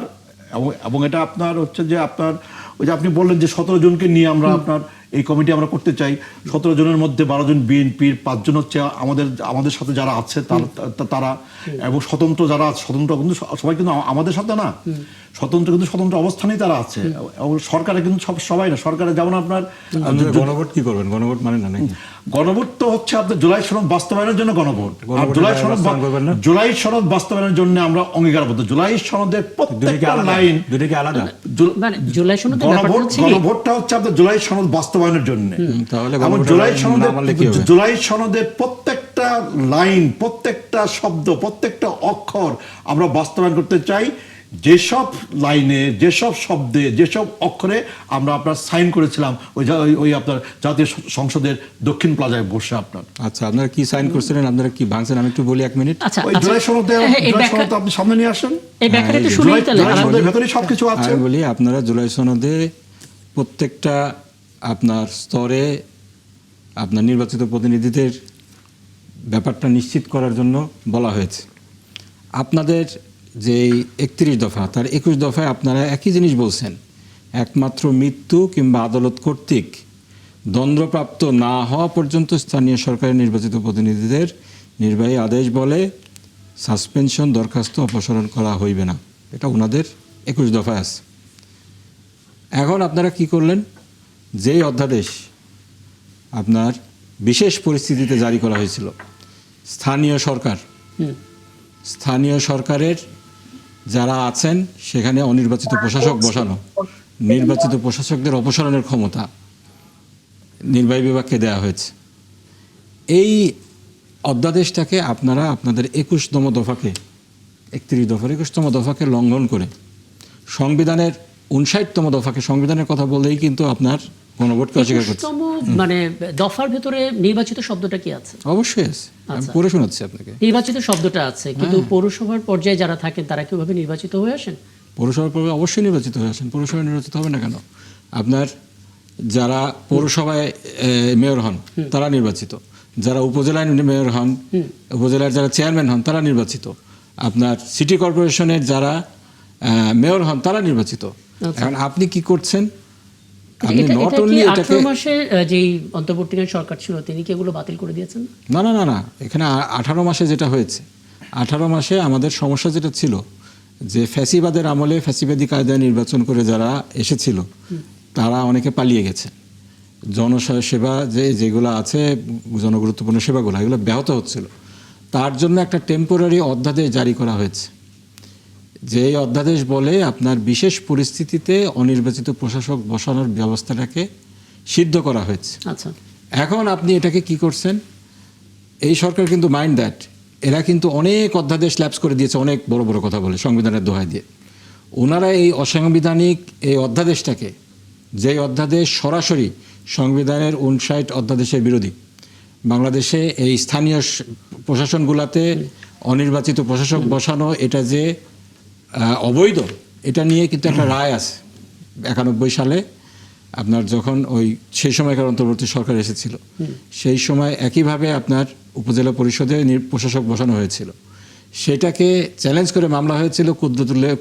C: এবং এটা আপনার হচ্ছে যে আপনার ওই যে আপনি বললেন যে 17 জনকে নিয়ে আমরা আপনার এই কমিটি আমরা করতে চাই। 17 জনের মধ্যে 12 জন বিএনপির, 5 জন হচ্ছে আমাদের সাথে যারা আছে তারা, এবং স্বতন্ত্র যারা আছে, স্বতন্ত্র কিন্তু সবাই কিন্তু আমাদের সাথে না, স্বতন্ত্র অবস্থানেই তারা আছে। এবং সরকারে কিন্তু সবাই না, সরকারে যেমন আপনার
B: গণভোট কি করবেন? গণভোট মানে না নাকি?
C: গণভোট তো হচ্ছে আপনার জুলাই সনদ বাস্তবায়নের জন্য গণভোট। আর জুলাই সনদ বাস্তবায়নের জন্য আমরা অঙ্গীকারবদ্ধ। জুলাই সনদের প্রত্যেকটা লাইন
B: দুটোকে আলাদা।
A: মানে জুলাই সনদের
C: গণভোটটা হচ্ছে আপনার জুলাই সনদ বাস্তবায়নের জন্য।
B: তাহলে
C: জুলাই সনদের প্রত্যেকটা লাইন, প্রত্যেকটা শব্দ, প্রত্যেকটা অক্ষর আমরা বাস্তবায়ন করতে চাই। যেসব লাইনে, যেসব শব্দে, যেসব অক্ষরে আমরা আপনার সাইন করেছিলাম ওই আপনার জাতীয় সংসদের দক্ষিণ প্লাজায় বসে আপনার।
B: আচ্ছা, আপনারা কি সাইন করছিলেন? আপনারা কি ভাঙছেন? আমি একটু বলি 1 মিনিট।
C: ওই জুলাই সনদে আপনি সামনে নিয়ে আসেন। ভেতরে সবকিছু আছে।
B: আমি বলি, আপনারা জুলাই সনদে প্রত্যেকটা আপনার স্তরে আপনার নির্বাচিত প্রতিনিধিদের ব্যাপারটা নিশ্চিত করার জন্য বলা হয়েছে। আপনাদের যে 31 দফা, তার 21 দফায় আপনারা একই জিনিস বলছেন, একমাত্র মৃত্যু কিংবা আদালত কর্তৃক দণ্ডপ্রাপ্ত না হওয়া পর্যন্ত স্থানীয় সরকারের নির্বাচিত প্রতিনিধিদের নির্বাহী আদেশ বলে সাসপেনশন দরখাস্ত অপসারণ করা হইবে না। এটা ওনাদের 21 দফায় আছে। এখন আপনারা কি করলেন? যেই অধ্যাদেশ আপনার বিশেষ পরিস্থিতিতে জারি করা হয়েছিল, স্থানীয় সরকারের যারা আছেন সেখানে অনির্বাচিত প্রশাসক বসানো, নির্বাচিত প্রশাসকদের অপসারণের ক্ষমতা নির্বাহী বিভাগকে দেওয়া হয়েছে। এই অধ্যাদেশটাকে আপনারা আপনাদের 21তম দফাকে, 31 দফার 21তম দফাকে লঙ্ঘন করে সংবিধানের 59তম দফাকে, সংবিধানের কথা বললেই কিন্তু আপনার গণভোটকে অস্বীকার করছে।
A: মানে দফার ভেতরে নির্বাচিত শব্দটা কি আছে?
B: অবশ্যই আছে, আমি পড়ে শোনাচ্ছি আপনাকে।
A: নির্বাচিত শব্দটা আছে, কিন্তু পৌরসভার পর্যায়ে যারা থাকেন তারা কিভাবে নির্বাচিত হয়ে আসেন?
B: পৌরসভার পর্যায়ে অবশ্যই নির্বাচিত হয়ে আসেন। পৌরসভায় নির্বাচিত হবে না কেন? আপনার যারা পৌরসভায় মেয়র হন তারা নির্বাচিত, যারা উপজেলায় মেয়র হন, উপজেলার যারা চেয়ারম্যান হন তারা নির্বাচিত, আপনার সিটি কর্পোরেশনের যারা মেয়র হন তারা নির্বাচিত। এখন আপনি কি করছেন? আপনি নট অনলি এটাকে
A: 18 মাসে যেই অন্তর্বর্তীকালীন সরকার ছিল তিনি কি এগুলো বাতিল করে দিয়েছেন?
B: না, এখানে 18 মাসে যেটা হয়েছে, 18 মাসে আমাদের সমস্যা যেটা ছিল যে ফ্যাসিবাদের আমলে ফ্যাসিবাদী কায়দায় নির্বাচন করে যারা এসেছিল তারা অনেকে পালিয়ে গেছে। জনসেবা যেগুলো আছে, জনগুরুত্বপূর্ণ সেবাগুলো, এগুলো ব্যাহত হচ্ছিল। তার জন্য একটা টেম্পোরারি অধ্যাদেশ জারি করা হয়েছে, যে এই অধ্যাদেশ বলে আপনার বিশেষ পরিস্থিতিতে অনির্বাচিত প্রশাসক বসানোর ব্যবস্থাটাকে সিদ্ধ করা হয়েছে।
A: আচ্ছা,
B: এখন আপনি এটাকে কি করছেন, এই সরকার কিন্তু মাইন্ড দ্যাট এরা কিন্তু অনেক অধ্যাদেশ ল্যাপস করে দিয়েছে, অনেক বড় বড় কথা বলে সংবিধানের দোহাই দিয়ে। ওনারা এই অসাংবিধানিক এই অধ্যাদেশটাকে, যেই অধ্যাদেশ সরাসরি সংবিধানের 59 অধ্যাদেশের বিরোধী, বাংলাদেশে এই স্থানীয় প্রশাসনগুলোতে অনির্বাচিত প্রশাসক বসানো এটা যে অবৈধ, এটা নিয়ে কিন্তু একটা রায় আছে 91 সালে আপনার, যখন ওই সেই সময়কার অন্তর্বর্তী সরকার এসেছিল, সেই সময় একইভাবে আপনার উপজেলা পরিষদে প্রশাসক বসানো হয়েছিল। সেটাকে চ্যালেঞ্জ করে মামলা হয়েছিল।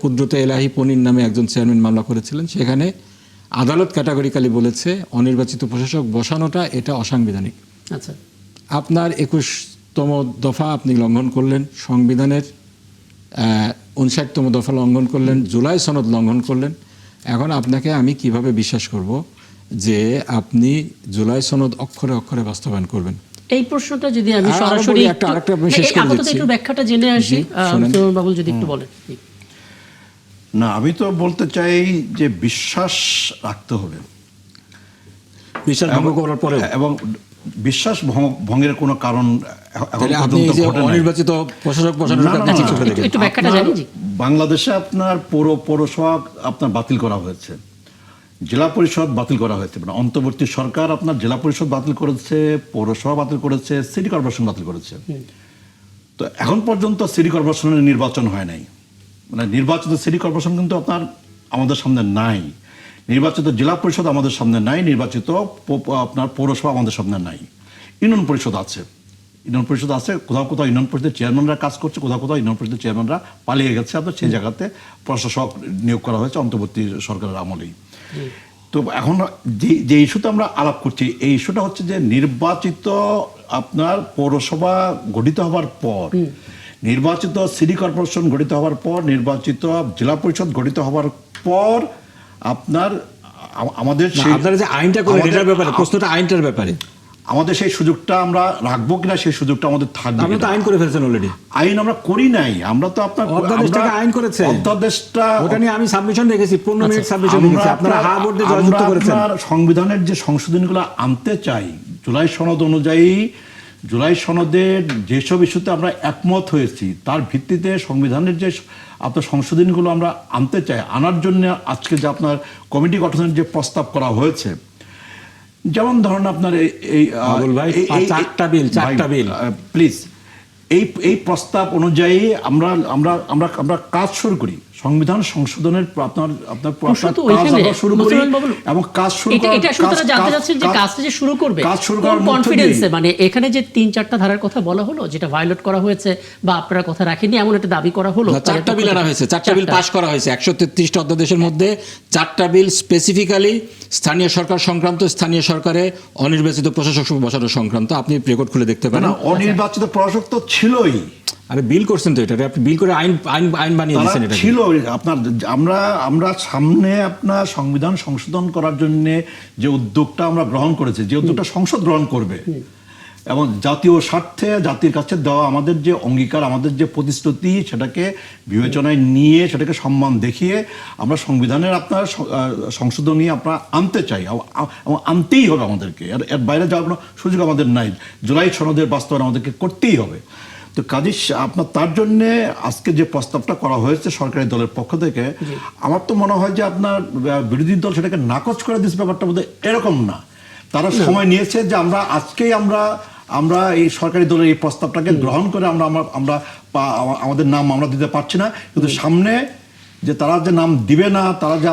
B: কুদরতে এলাহি পনির নামে একজন চেয়ারম্যান মামলা করেছিলেন। সেখানে আদালত ক্যাটাগরিক্যালি বলেছে অনির্বাচিত প্রশাসক বসানোটা এটা অসাংবিধানিক।
A: আচ্ছা,
B: আপনার 21তম দফা আপনি লঙ্ঘন করলেন, সংবিধানের 59তম দফা লঙ্ঘন করলেন, জুলাই সনদ লঙ্ঘন করলেন। এখন আপনাকে আমি কিভাবে বিশ্বাস করব যে আপনি জুলাই সনদ অক্ষরে অক্ষরে বাস্তবায়ন করবেন?
A: এই প্রশ্নটা যদি আমি
B: আর
A: সরাসরি
B: আরেকটা আমি শেষ করে
A: আপাতত
B: দিচ্ছি।
A: একটু ব্যাখ্যাটা জেনে আসি, সুমন বাবুল যদি একটু বলেন।
C: না, আমি তো বলতে চাই যে বিশ্বাস রাখতে হবে,
B: বিশ্বাস ভঙ্গ করার পরে
C: এবং বিশ্বাস ভঙ্গের কোনো কারণ এখন
B: আপনি
C: পর্যন্ত
B: যে
C: ঘটে নাই।
B: অনির্বাচিত প্রশাসক বসানোর
C: না, না,
B: আপনি
C: না,
B: কি চোখে
C: না,
B: দেখেন?
A: একটু ব্যাখ্যাটা জানি জি।
C: বাংলাদেশে আপনার পৌরসভা আপনার বাতিল করা হয়েছে, জেলা পরিষদ বাতিল করা হয়েছে, মানে অন্তর্বর্তী সরকার আপনার জেলা পরিষদ বাতিল করেছে, পৌরসভা বাতিল করেছে, সিটি কর্পোরেশন বাতিল করেছে। তো এখন পর্যন্ত সিটি কর্পোরেশনের নির্বাচন হয় নাই, মানে নির্বাচিত সিটি কর্পোরেশন কিন্তু আপনার আমাদের সামনে নাই, নির্বাচিত জেলা পরিষদ আমাদের সামনে নাই, নির্বাচিত আপনার পৌরসভা আমাদের সামনে নাই। ইউনিয়ন পরিষদ আছে, ইউনিয়ন পরিষদ আছে, কোথাও কোথাও ইউনিয়ন পরিষদের চেয়ারম্যানরা কাজ করছে, কোথাও কোথাও ইউনিয়ন পরিষদের চেয়ারম্যানরা পালিয়ে গেছে, আপনার সেই জায়গাতে প্রশাসক নিয়োগ করা হয়েছে অন্তর্বর্তী সরকারের আমলেই। তো এখন যে ইস্যুতে আমরা আলাপ করছি, এই ইস্যুটা হচ্ছে যে নির্বাচিত আপনার পৌরসভা গঠিত হওয়ার পর, নির্বাচিত সিটি কর্পোরেশন গঠিত হওয়ার পর, নির্বাচিত জেলা পরিষদ গঠিত হওয়ার পর আপনার আমাদের
B: আপনারা যে আইনটা করে এটার ব্যাপারে প্রশ্নটা আইনটার ব্যাপারে
C: আমাদের সেই সুযোগটা আমরা রাখবো কিনা, সেই সুযোগটা আমাদের থাকবে।
B: আপনি তো আইন করে ফেলছেন অলরেডি।
C: আইন আমরা করি নাই, আমরা তো আপনার
B: অধ্যাদেশটাকে আইন করেছে,
C: অধ্যাদেশটা
B: ওটা নিয়ে আমি সাবমিশন রেখেছি, 15 মিনিট সাবমিশন রেখেছি, আপনারা হা ভোট দিয়ে জয়যুক্ত করেছেন।
C: আমরা সংবিধানের যে সংশোধনীগুলো আনতে চাই, জুলাই সনদ অনুযায়ী, জুলাই সনদের যেসব ইস্যুতে আমরা একমত হয়েছি তার ভিত্তিতে সংবিধানের যে আপনার সংশোধনীগুলো আমরা আনতে চাই, আনার জন্য আজকে যে আপনার কমিটি গঠনের যে প্রস্তাব করা হয়েছে, যেমন ধরুন আপনার এই
B: চারটা বিল
C: প্লিজ, এই প্রস্তাব অনুযায়ী আমরা আমরা আমরা আমরা কাজ শুরু করি, সংবিধান সংশোধনের আপনার শুরু করি, এবং কাজ শুরু
A: কনফিডেন্সে, মানে এখানে যে 3-4টা ধারার কথা বলা হলো যেটা ভায়োলেট করা হয়েছে বা আপনারা কথা রাখেননি এমন একটা দাবি করা হলো,
B: 4টা বিল আনা হয়েছে, 4টা বিল পাস করা হয়েছে 133টা অধ্যাদেশের মধ্যে। 4টা বিল স্পেসিফিক্যালি স্থানীয় সরকার সংক্রান্ত, স্থানীয় সরকারে অনির্বাচিত প্রশাসক বসানো সংক্রান্ত। আপনি রেকর্ড খুলে দেখতে পারেন।
C: অনির্বাচিত প্রশাসক তো ছিলই,
B: আরে বিল করছেন তো, এটা আপনি বিল করে আইন আইন আইন বানিয়ে দিয়েছেন। এটা
C: ছিল আপনার, আমরা সামনে আপনার সংবিধান সংশোধন করার জন্য যে উদ্যোগটা আমরা গ্রহণ করেছি, যে উদ্যোগটা সংসদ গ্রহণ করবে, এবং জাতীয় স্বার্থে জাতির কাছে দেওয়া আমাদের যে অঙ্গীকার, আমাদের যে প্রতিশ্রুতি, সেটাকে বিবেচনায় নিয়ে, সেটাকে সম্মান দেখিয়ে আমরা সংবিধানের আপনার সংশোধনী আমরা আনতে চাই, এবং আনতেই হবে আমাদেরকে, এর বাইরে যাওয়ার কোনো সুযোগ আমাদের নাই। জুলাই সনদের বাস্তবায়ন আমাদেরকে করতেই হবে। তো কাজী আপনার তার জন্যে আজকে যে প্রস্তাবটা করা হয়েছে সরকারি দলের পক্ষ থেকে, আমার তো মনে হয় যে আপনার বিরোধী দল সেটাকে নাকচ করে দিচ্ছে, ব্যাপারটা বোধহয় এরকম না। তারা সময় নিয়েছে যে আমরা আজকেই আমরা এই সরকারি দলের এই প্রস্তাবটাকে গ্রহণ করে আমরা আমাদের নাম আমরা দিতে পারছি না, কিন্তু সামনে যে তারা যে নাম দিবে না, তারা যে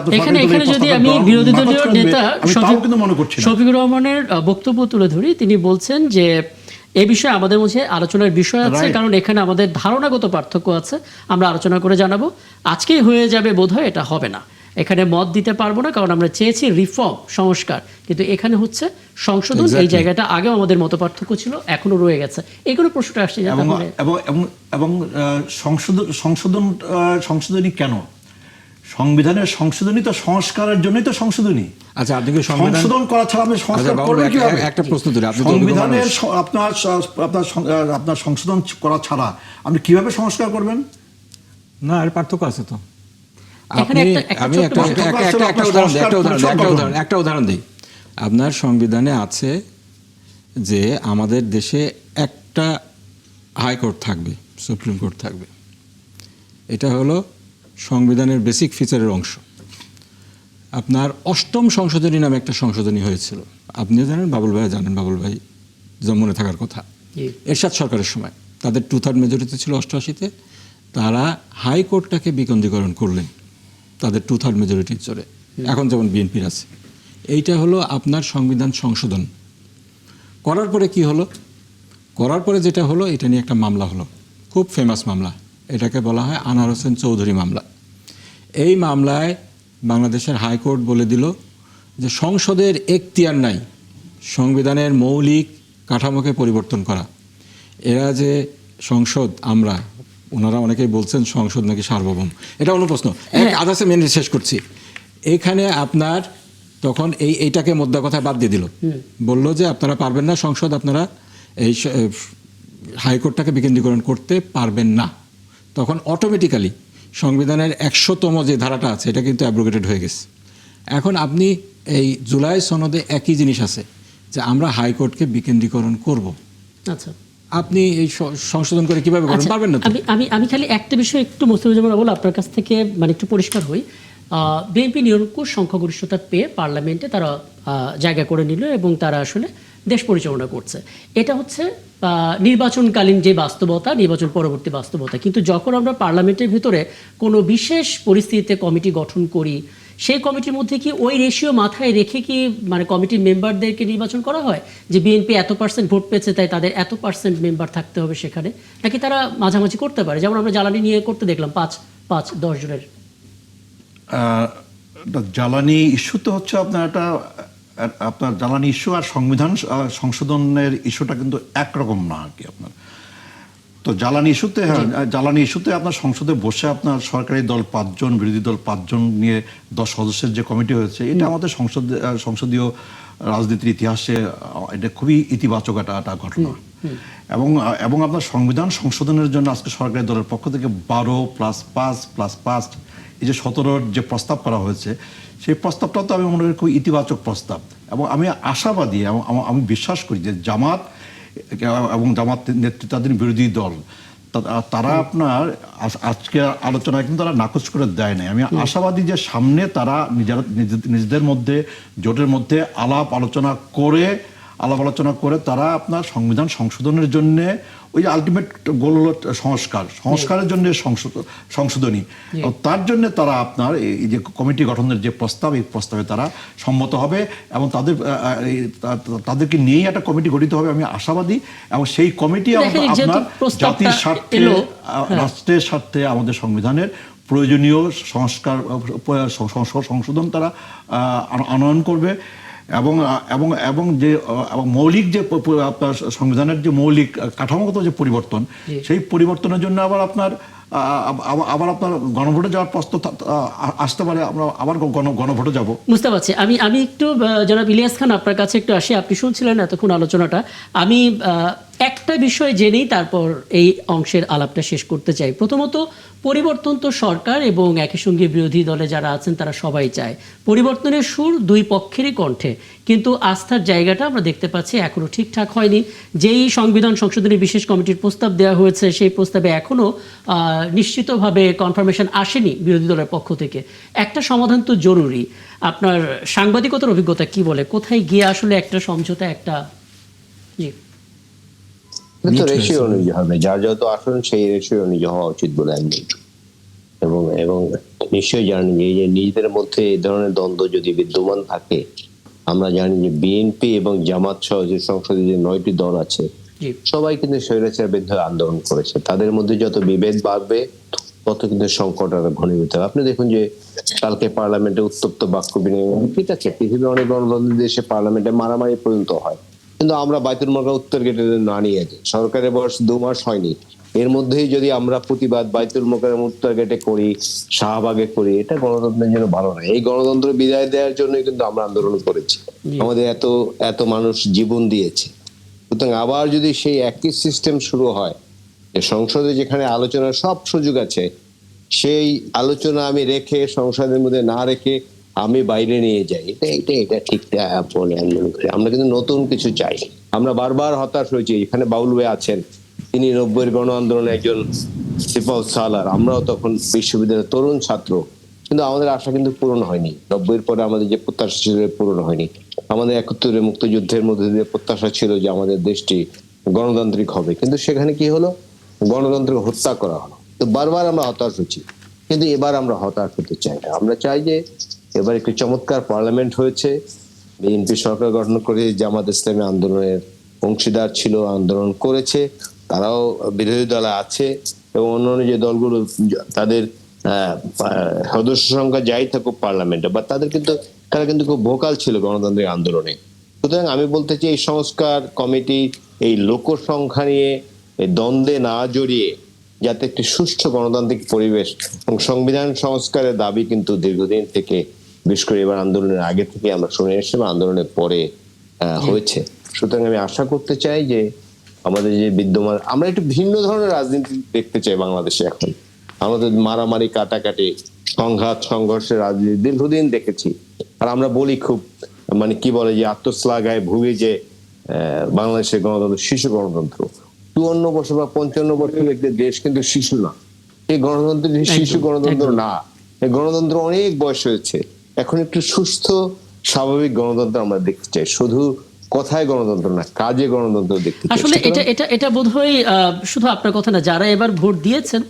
A: বিরোধী দলীয় নেতা
C: কিন্তু মনে করছি
A: শফিকুর রহমানের বক্তব্য তুলে ধরি, তিনি বলছেন যে এই বিষয়ে আমাদের মধ্যে আলোচনার বিষয় আছে, কারণ এখানে আমাদের ধারণাগত পার্থক্য আছে, আমরা আলোচনা করে জানাবো, আজকেই হয়ে যাবে বোধহয় এটা হবে না। এখানে মত দিতে পারবো না, কারণ আমরা চেয়েছি রিফর্ম, সংস্কার, কিন্তু এখানে হচ্ছে সংশোধন। এই
B: Exactly.
A: জায়গাটা আগেও আমাদের মত পার্থক্য ছিল, এখনো রয়ে গেছে। এইগুলো প্রশ্নটা আসছে যে
C: এবং
A: তাহলে
C: এবং এবং এবং সংশোধনী কেন? সংবিধানের সংশোধনী তো সংস্কারের জন্যই তো সংশোধনী।
B: আচ্ছা, আপনি কি সংবিধান
C: সংশোধন করা ছাড়া আপনি সংস্কার
B: বাবুল
C: করবেন
B: ভাই,
C: কিভাবে?
B: একটা প্রশ্ন তুলি, আপনি তো
C: সংবিধানের
B: অভিজ্ঞ মানুষ।
C: আপনার সংশোধন করা ছাড়া আপনি কিভাবে সংস্কার করবেন?
B: না, এর পার্থক্য আছে তো।
A: এখানে
B: আমি
A: একটা
B: একটা উদাহরণ দিই। আপনার সংবিধানে আছে যে আমাদের দেশে একটা হাইকোর্ট থাকবে, সুপ্রিম কোর্ট থাকবে। এটা হলো সংবিধানের বেসিক ফিচারের অংশ। আপনার 8ম সংশোধনী নামে একটা সংশোধনী হয়েছিল, আপনিও জানেন, বাবুল ভাই জানেন, বাবুল ভাই মনে থাকার কথা।
A: জি।
B: এরশাদ সরকারের সময় তাদের 2/3 মেজরিটি ছিল 88-তে, তারা হাইকোর্টটাকে বিকেন্দ্রীকরণ করলেন তাদের 2/3 মেজরিটির জোরে, এখন যেমন বিএনপির আছে। এইটা হলো আপনার সংবিধান সংশোধন করার পরে কি হলো, করার পরে যেটা হলো, এটা নিয়ে একটা মামলা হলো, খুব ফেমাস মামলা, এটাকে বলা হয় আনার হোসেন চৌধুরী মামলা। এই মামলায় বাংলাদেশের হাইকোর্ট বলে দিল যে সংসদের এখতিয়ার নাই সংবিধানের মৌলিক কাঠামোকে পরিবর্তন করা। এরা যে সংসদ, আমরা, ওনারা অনেকেই বলছেন সংসদ নাকি সার্বভৌম, এটা অন্য প্রশ্ন। আধা মিনিট শেষ করছি। এইখানে আপনার তখন এইটাকে মোদ্দা কথা বাদ দিয়ে দিল, বলল যে আপনারা পারবেন না, সংসদ আপনারা এই হাইকোর্টটাকে বিকেন্দ্রীকরণ করতে পারবেন না। তখন অটোমেটিক্যালি সংবিধানের 100তম যে ধারাটা আছে এটা কিন্তু অ্যাব্রোগেটেড হয়ে গেছে। এখন আপনি এই জুলাই সনদে একই জিনিস আছে যে আমরা হাইকোর্টকে বিকেন্দ্রীকরণ করব।
A: আচ্ছা,
B: আপনি এই সংশোধন করে কিভাবে করবেন?
A: আচ্ছা,
B: পারবেন না তো।
A: আমি খালি একটা বিষয় একটু মোস্তাফিজুর রহমান আপনার কাছ থেকে মানে একটু পরিষ্কার হই। বিএনপি নিরঙ্কুশ সংখ্যাগরিষ্ঠতা পেয়ে পার্লামেন্টে তারা জায়গা করে নিল এবং তারা আসলে দেশ পরিচালনা করছে। এটা হচ্ছে নির্বাচনকালীন যে বাস্তবতা, নির্বাচন পরবর্তী বাস্তবতা। কিন্তু যখন আমরা পার্লামেন্টের ভিতরে কোনো বিশেষ পরিস্থিতিতে কমিটি গঠন করি, সেই কমিটির মধ্যে কি ওই রেশিও মাথায় রেখে কি মানে কমিটির মেম্বারদেরকে নির্বাচন করা হয় যে বিএনপি এত % ভোট পেয়েছে তাই তাদের এত % মেম্বার থাকতে হবে সেখানে, নাকি তারা মাঝামাঝি করতে পারে? যেমন আমরা জ্বালানি নিয়ে করতে দেখলাম 5-10 জনের।
C: জ্বালানি ইস্যু তো হচ্ছে আপনার জ্বালানি ইস্যু আর সংবিধান সংশোধনের ইস্যুটা কিন্তু একরকম না আর কি। আপনার তো জ্বালানি ইস্যুতে আপনার সংসদে বসে আপনার সরকারি দল 5 জন, বিরোধী দল 5 জন নিয়ে 10 সদস্যের যে কমিটি হয়েছে, এটা আমাদের সংসদীয় রাজনীতির ইতিহাসে এটা খুবই ইতিবাচক একটা ঘটনা। এবং আপনার সংবিধান সংশোধনের জন্য আজকে সরকারি দলের পক্ষ থেকে 12+5+5 এই যে 17-র যে প্রস্তাব করা হয়েছে, সেই প্রস্তাবটা তো আমি মনে করি খুব ইতিবাচক প্রস্তাব। এবং আমি আশাবাদী এবং আমি বিশ্বাস করি যে জামাত এবং জামাত নেতৃত্বাধীন বিরোধী দল তারা আপনার আজকে আলোচনায় কিন্তু তারা নাকচ করে দেয় নাই। আমি আশাবাদী যে সামনে তারা নিজেদের মধ্যে জোটের মধ্যে আলাপ আলোচনা করে তারা আপনার সংবিধান সংশোধনের জন্য ওই যে আলটিমেট গোল হলো সংস্কারের জন্য সংশোধনী, তার জন্য তারা আপনার এই যে কমিটি গঠনের যে প্রস্তাব, এই প্রস্তাবে তারা সম্মত হবে এবং তাদেরকে নিয়েই একটা কমিটি গঠিত হবে, আমি আশাবাদী। এবং সেই কমিটি আপনার জাতির স্বার্থে, রাষ্ট্রের স্বার্থে, আমাদের সংবিধানের প্রয়োজনীয় সংশোধন তারা আনয়ন করবে। এবং যে মৌলিক যে আপনার সংবিধানের যে মৌলিক কাঠামোগত যে পরিবর্তন, সেই পরিবর্তনের জন্য আবার আপনার গণভোটে যাওয়ার প্রস্তুত আসতে পারে। আমরা আবার গণভোটে যাব।
A: বুঝতে পারছি। আমি একটু জনাব ইলিয়াস খান আপনার কাছে একটু আসি। আপনি শুনছিলেন এতক্ষণ আলোচনাটা, আমি একটা বিষয় জেনেই তারপর এই অংশের আলাপটা শেষ করতে চাই। প্রথমত, পরিবর্তন তো সরকার এবং একই সঙ্গে বিরোধী দলে যারা আছেন তারা সবাই চায়। পরিবর্তনের সুর দুই পক্ষেরই কণ্ঠে, কিন্তু আস্থার জায়গাটা আমরা দেখতে পাচ্ছি এখনো ঠিকঠাক হয়নি। যেই সংবিধান সংশোধনী বিশেষ কমিটির প্রস্তাব দেওয়া হয়েছে, সেই প্রস্তাবে এখনো নিশ্চিতভাবে কনফার্মেশন আসেনি বিরোধী দলের পক্ষ থেকে। একটা সমাধান তো জরুরি। আপনার সাংবাদিকতার অভিজ্ঞতা কি বলে, কোথায় গিয়ে আসলে একটা সমঝোতা, একটা
D: রেশিও অনুযায়ী হবে, যার যত আসন সেই রেশিও অনুযায়ী হওয়া উচিত বলে আমি মনে করি। এবং নিশ্চয়ই জানি যে এই যে নিজেদের মধ্যে এই ধরনের দ্বন্দ্ব যদি বিদ্যমান থাকে, আমরা জানি যে বিএনপি এবং জামাত সহ যে সংসদে যে 9টি দল আছে, সবাই কিন্তু স্বৈরাচার বিরুদ্ধে আন্দোলন করেছে। তাদের মধ্যে যত বিভেদ বাড়বে তত কিন্তু সংকট আরো ঘনীভূত হবে। আপনি দেখুন যে কালকে পার্লামেন্টে উত্তপ্ত বাক্য বিনিময়, ঠিক আছে, পৃথিবীর অনেক গণতান্ত্রিক দেশে পার্লামেন্টে মারামারি পর্যন্ত হয়, কিন্তু আমরা বাইতুল মোকাররম উত্তর গেটে না নিয়ে যাই। সরকারের বয়স 2 মাস হয়নি, এর মধ্যেই যদি আমরা প্রতিবাদ বাইতুল মোকাররম উত্তর গেটে করি, শাহবাগে করি, এটা গণতন্ত্রের জন্য ভালো নয়। এই গণতন্ত্র বিদায় দেওয়ার জন্যই কিন্তু আমরা আন্দোলন করেছি, আমাদের এত এত মানুষ জীবন দিয়েছে। সুতরাং আবার যদি সেই একই সিস্টেম শুরু হয়, যে সংসদে যেখানে আলোচনার সব সুযোগ আছে, সেই আলোচনা আমি রেখে সংসদের মধ্যে না রেখে আমি বাইরে নিয়ে যাই, এটা ঠিক বলে আমি মনে করি। আমরা কিন্তু নতুন কিছু চাই। আমরা বারবার হতাশ হয়েছি। এখানে বাউল ভাই আছেন, তিনি 90-এর গণ আন্দোলনে একজন সিপাহ সালার, আমরাও তখন বিশ্ববিদ্যালয়ের তরুণ ছাত্র, কিন্তু আমাদের আশা কিন্তু পূরণ হয়নি। 90-এর পরে আমাদের যে প্রত্যাশা ছিল পূরণ হয়নি। আমাদের 71-এর মুক্তিযুদ্ধের মধ্যে দিয়ে প্রত্যাশা ছিল যে আমাদের দেশটি গণতান্ত্রিক হবে, কিন্তু সেখানে কি হলো, গণতন্ত্রকে হত্যা করা হলো। তো বারবার আমরা হতাশ হচ্ছি, কিন্তু এবার আমরা হতাশ হতে চাই না। আমরা চাই যে এবার একটি চমৎকার পার্লামেন্ট হয়েছে, বিএনপি সরকার গঠন করে জামাত ইসলামী আন্দোলনের অংশীদার ছিল, আন্দোলন করেছে, তারাও বিরোধী দলে আছে, এবং অন্যান্য যে দলগুলো তাদের সদস্য সংখ্যা যাই থাকুক পার্লামেন্টে, বা তারা কিন্তু খুব ভোকাল ছিল গণতান্ত্রিক আন্দোলনে। সুতরাং আমি বলতে চাই এই সংস্কার কমিটি এই লোক সংখ্যা নিয়ে এই দ্বন্দ্বে না জড়িয়ে যাতে একটি সুষ্ঠু গণতান্ত্রিক পরিবেশ এবং সংবিধান সংস্কারের দাবি কিন্তু দীর্ঘদিন থেকে, বিশেষ করে এবার আন্দোলনের আগে থেকে আমরা শুনে এসেছি, আন্দোলনের পরে হয়েছে। সুতরাং আমি আশা করতে চাই যে আমাদের যে বিদ্যমান, আমরা একটু ভিন্ন ধরনের রাজনীতি দেখতে চাই বাংলাদেশে। এখন আমাদের মারামারি, কাটাকাটি, সংঘাত, সংঘর্ষের রাজনীতি দীর্ঘদিন দেখেছি। আর আমরা বলি খুব, মানে কি বলে, যে আত্মশ্লাঘায় ভুগে যে বাংলাদেশের গণতন্ত্র শিশু গণতন্ত্র। 54 বছর বা 55 বছরের একটি দেশ কিন্তু শিশু না। এই গণতন্ত্র শিশু গণতন্ত্র না, এই গণতন্ত্র অনেক বয়স হয়েছে। এখন একটু সুস্থ স্বাভাবিক গণতন্ত্র আমরা দেখতে চাই, শুধু কথায় গণতন্ত্র না, কাজে গণতন্ত্র দেখতে চাই।
A: আসলে এটা বোধহয় শুধু আপনার কথা না, যারা এবার ভোট দিয়েছেন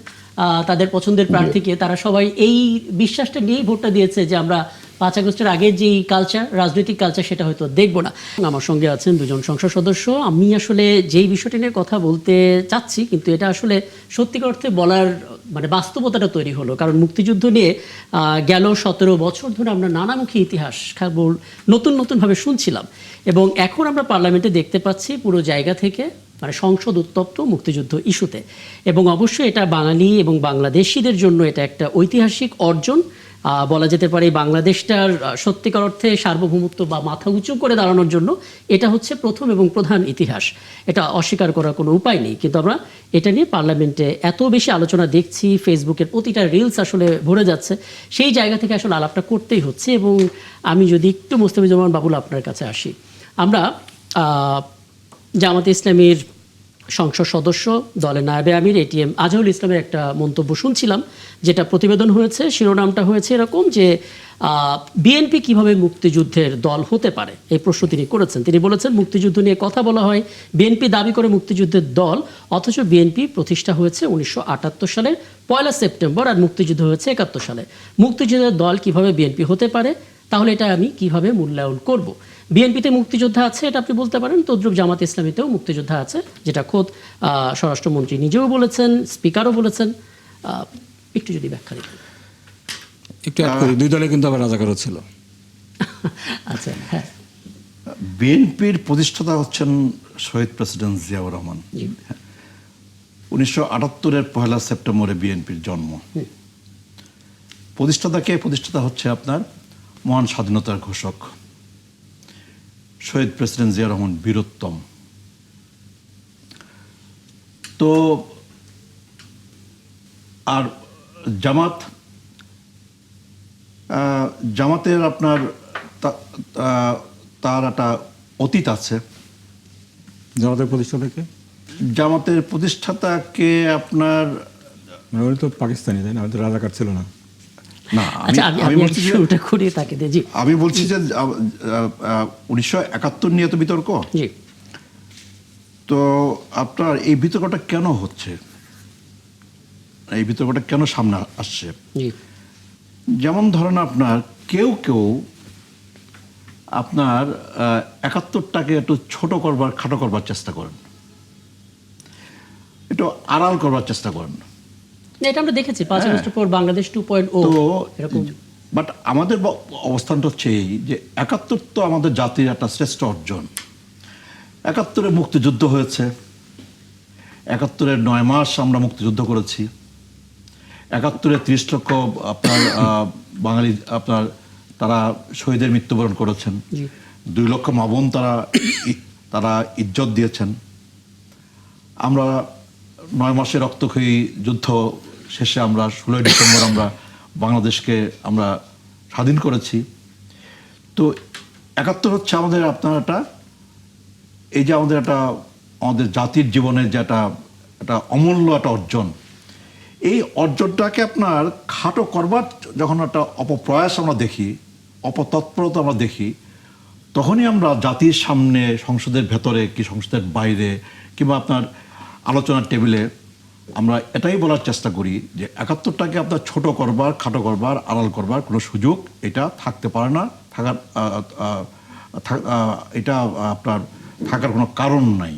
A: তাদের পছন্দের প্রার্থীকে, তারা সবাই এই বিশ্বাসটা নিয়েই ভোটটা দিয়েছে যে আমরা 5 আগস্টের আগের যেই কালচার, রাজনৈতিক কালচার, সেটা হয়তো দেখবো না। আমার সঙ্গে আছেন 2 জন সংসদ সদস্য। আমি আসলে যেই বিষয়টি নিয়ে কথা বলতে চাচ্ছি, কিন্তু এটা আসলে সত্যিকার অর্থে বলার মানে বাস্তবতাটা তৈরি হলো, কারণ মুক্তিযুদ্ধ নিয়ে গেল 17 বছর ধরে আমরা নানামুখী ইতিহাস কেবল নতুনভাবে শুনছিলাম, এবং এখন আমরা পার্লামেন্টে দেখতে পাচ্ছি পুরো জায়গা থেকে মানে সংসদ উত্তপ্ত মুক্তিযুদ্ধ ইস্যুতে। এবং অবশ্যই এটা বাঙালি এবং বাংলাদেশিদের জন্য এটা একটা ঐতিহাসিক অর্জন বলা যেতে পারে। বাংলাদেশটার সত্যিকার অর্থে সার্বভৌমত্ব বা মাথা উঁচু করে দাঁড়ানোর জন্য এটা হচ্ছে প্রথম এবং প্রধান ইতিহাস, এটা অস্বীকার করার কোনো উপায় নেই। কিন্তু আমরা এটা নিয়ে পার্লামেন্টে এত বেশি আলোচনা দেখছি, ফেসবুকের প্রতিটা রিলস আসলে ভরে যাচ্ছে, সেই জায়গা থেকে আসলে আলাপটা করতেই হচ্ছে। এবং আমি যদি একটু মোস্তাফিজুর বাবুল আপনার কাছে আসি, আমরা জামাতে ইসলামীর সংসদ সদস্য, দলের নায়েবে আমির এটিএম আজহারুল ইসলামের একটা মন্তব্য শুনছিলাম, যেটা প্রতিবেদন হয়েছে, শিরোনামটা হয়েছে এরকম যে বিএনপি কিভাবে মুক্তিযুদ্ধের দল হতে পারে, এই প্রশ্ন তিনি করেছেন। তিনি বলেছেন, মুক্তিযুদ্ধ নিয়ে কথা বলা হয়, বিএনপি দাবি করে মুক্তিযুদ্ধের দল, অথচ বিএনপি প্রতিষ্ঠা হয়েছে 1978 সালের 1 সেপ্টেম্বর, আর মুক্তিযুদ্ধ হয়েছে 71 সালে। মুক্তিযুদ্ধের দল কিভাবে বিএনপি হতে পারে, তাহলে এটা আমি কিভাবে মূল্যায়ন করব? বিএনপিতে মুক্তিযোদ্ধা আছে, এটা আপনি বলতে পারেন, তদ্রুপ জামাত ইসলামীতেও মুক্তিযোদ্ধা আছে, যেটা খোদ স্বরাষ্ট্রমন্ত্রী নিজেও বলেছেন, স্পিকারও বলেছেন। একটু যদি ব্যাখ্যা দিতেন।
B: একটু অ্যাড করি, 2 দলে কিন্তু আবার রাজাকারও ছিল।
A: আচ্ছা, হ্যাঁ।
C: বিএনপির প্রতিষ্ঠাতা হচ্ছেন শহীদ প্রেসিডেন্ট জিয়াউর রহমান। 1978-এর 1 সেপ্টেম্বরে বিএনপির জন্ম। প্রতিষ্ঠাতা হচ্ছে আপনার মহান স্বাধীনতার ঘোষক শহীদ প্রেসিডেন্ট জিয়াউর রহমান বীরোত্তম। তো আর জামাতের আপনার তার একটা অতীত আছে। জামাতের প্রতিষ্ঠাতাকে আপনার,
B: উনি তো পাকিস্তানি, তাই না? তো রাজাকার ছিল না।
C: না, আমি বলছি যে 1971 নিয়ে তো বিতর্ক। তো আপনার এই বিতর্কটা কেন হচ্ছে, এই বিতর্কটা কেন সামনে আসছে? যেমন ধরেন আপনার কেউ আপনার 71টাকে একটু ছোট করবার, খাটো করবার চেষ্টা করেন, একটু আড়াল করবার চেষ্টা করেন।
A: না, এটা আমরা দেখেছি 5 আগস্টের পর বাংলাদেশ 2.0
C: তো
A: এরকম।
C: বাট আমাদের অবস্থানটা হচ্ছে এই যে 71 তো আমাদের জাতির একটা শ্রেষ্ঠ অর্জন। 71-এ মুক্তিযুদ্ধ হয়েছে, 71-এর 9 মাস আমরা মুক্তিযুদ্ধ করেছি, 71-এ 30 লক্ষ আপনার বাঙালি আপনার তারা শহীদের মৃত্যুবরণ করেছেন, 2 লক্ষ মা বোন তারা ইজ্জত দিয়েছেন। আমরা 9 মাসের রক্তক্ষয়ী যুদ্ধ শেষে আমরা 16 ডিসেম্বর আমরা বাংলাদেশকে আমরা স্বাধীন করেছি। তো 71 হচ্ছে আমাদের আপনার একটা এই যে আমাদের জাতির জীবনের যে একটা অমূল্য একটা অর্জন। এই অর্জনটাকে আপনার খাটো করবার যখন একটা অপপ্রয়াস আমরা দেখি, অপতৎপরতা আমরা দেখি, তখনই আমরা জাতির সামনে সংসদের ভেতরে কি সংসদের বাইরে কিংবা আপনার আলোচনার টেবিলে আমরা এটাই বলার চেষ্টা করি যে 71টাকে আপনার ছোট করবার, খাটো করবার, আড়াল করবার কোনো সুযোগ এটা থাকতে পারে না, এটা আপনার থাকার কোনো কারণ নাই।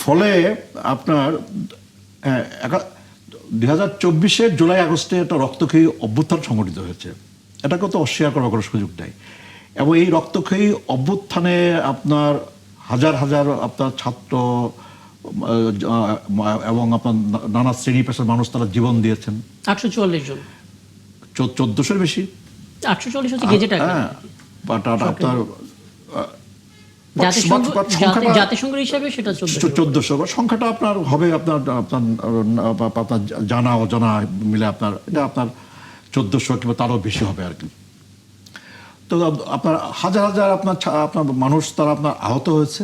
C: ফলে আপনার 2024-এর জুলাই আগস্টে একটা রক্তক্ষয়ী অভ্যুত্থান সংঘটিত হয়েছে, এটাকে তো অস্বীকার করার কোনো সুযোগ নেই। এবং এই রক্তক্ষয়ী অভ্যুত্থানে আপনার হাজার হাজার আপনার ছাত্র এবং আপনার নানা শ্রেণী পেশার মানুষ তারা জীবন দিয়েছেন।
A: 844 জন,
C: 1400-এর বেশি,
A: 840 হচ্ছে গেজেট আকারে।
C: হ্যাঁ, বাট আপনার
A: জাতিসংঘের হিসাবে সেটা
C: 1400 সংখ্যাটা আপনার হবে আপনার জানা অজানা মিলে আপনার এটা আপনার 1400 কিংবা তারও বেশি হবে আর কি। তো আপনার হাজার হাজার আপনার মানুষ তারা আপনার আহত হয়েছে,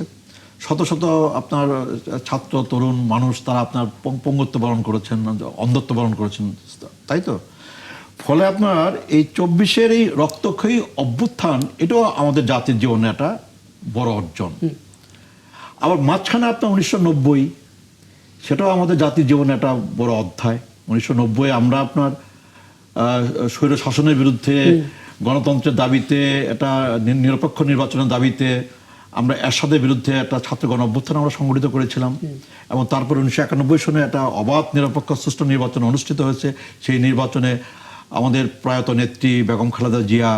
C: শত শত আপনার ছাত্র তরুণ মানুষ তারা আপনার পঙ্গুত্ব বরণ করেছেন, অন্ধত্ব বরণ করেছেন, তাই তো? ফলে আপনার এই 24-এর এই রক্তক্ষয়ী অভ্যুত্থান এটাও আমাদের জাতির জীবনে একটা বড় অর্জন। আবার মাঝখানে আপনার 1990 সেটাও আমাদের জাতির জীবনে একটা বড় অধ্যায়। 1990 আমরা আপনার স্বৈর শাসনের বিরুদ্ধে গণতন্ত্রের দাবিতে একটা নিরপেক্ষ নির্বাচনের দাবিতে আমরা এরশাদের বিরুদ্ধে একটা ছাত্র গণ অভ্যুত্থান আমরা সংগঠিত করেছিলাম। এবং তারপরে 1991 সনে একটা অবাধ নিরপেক্ষ সুষ্ঠু নির্বাচন অনুষ্ঠিত হয়েছে। সেই নির্বাচনে আমাদের প্রয়াত নেত্রী বেগম খালেদা জিয়া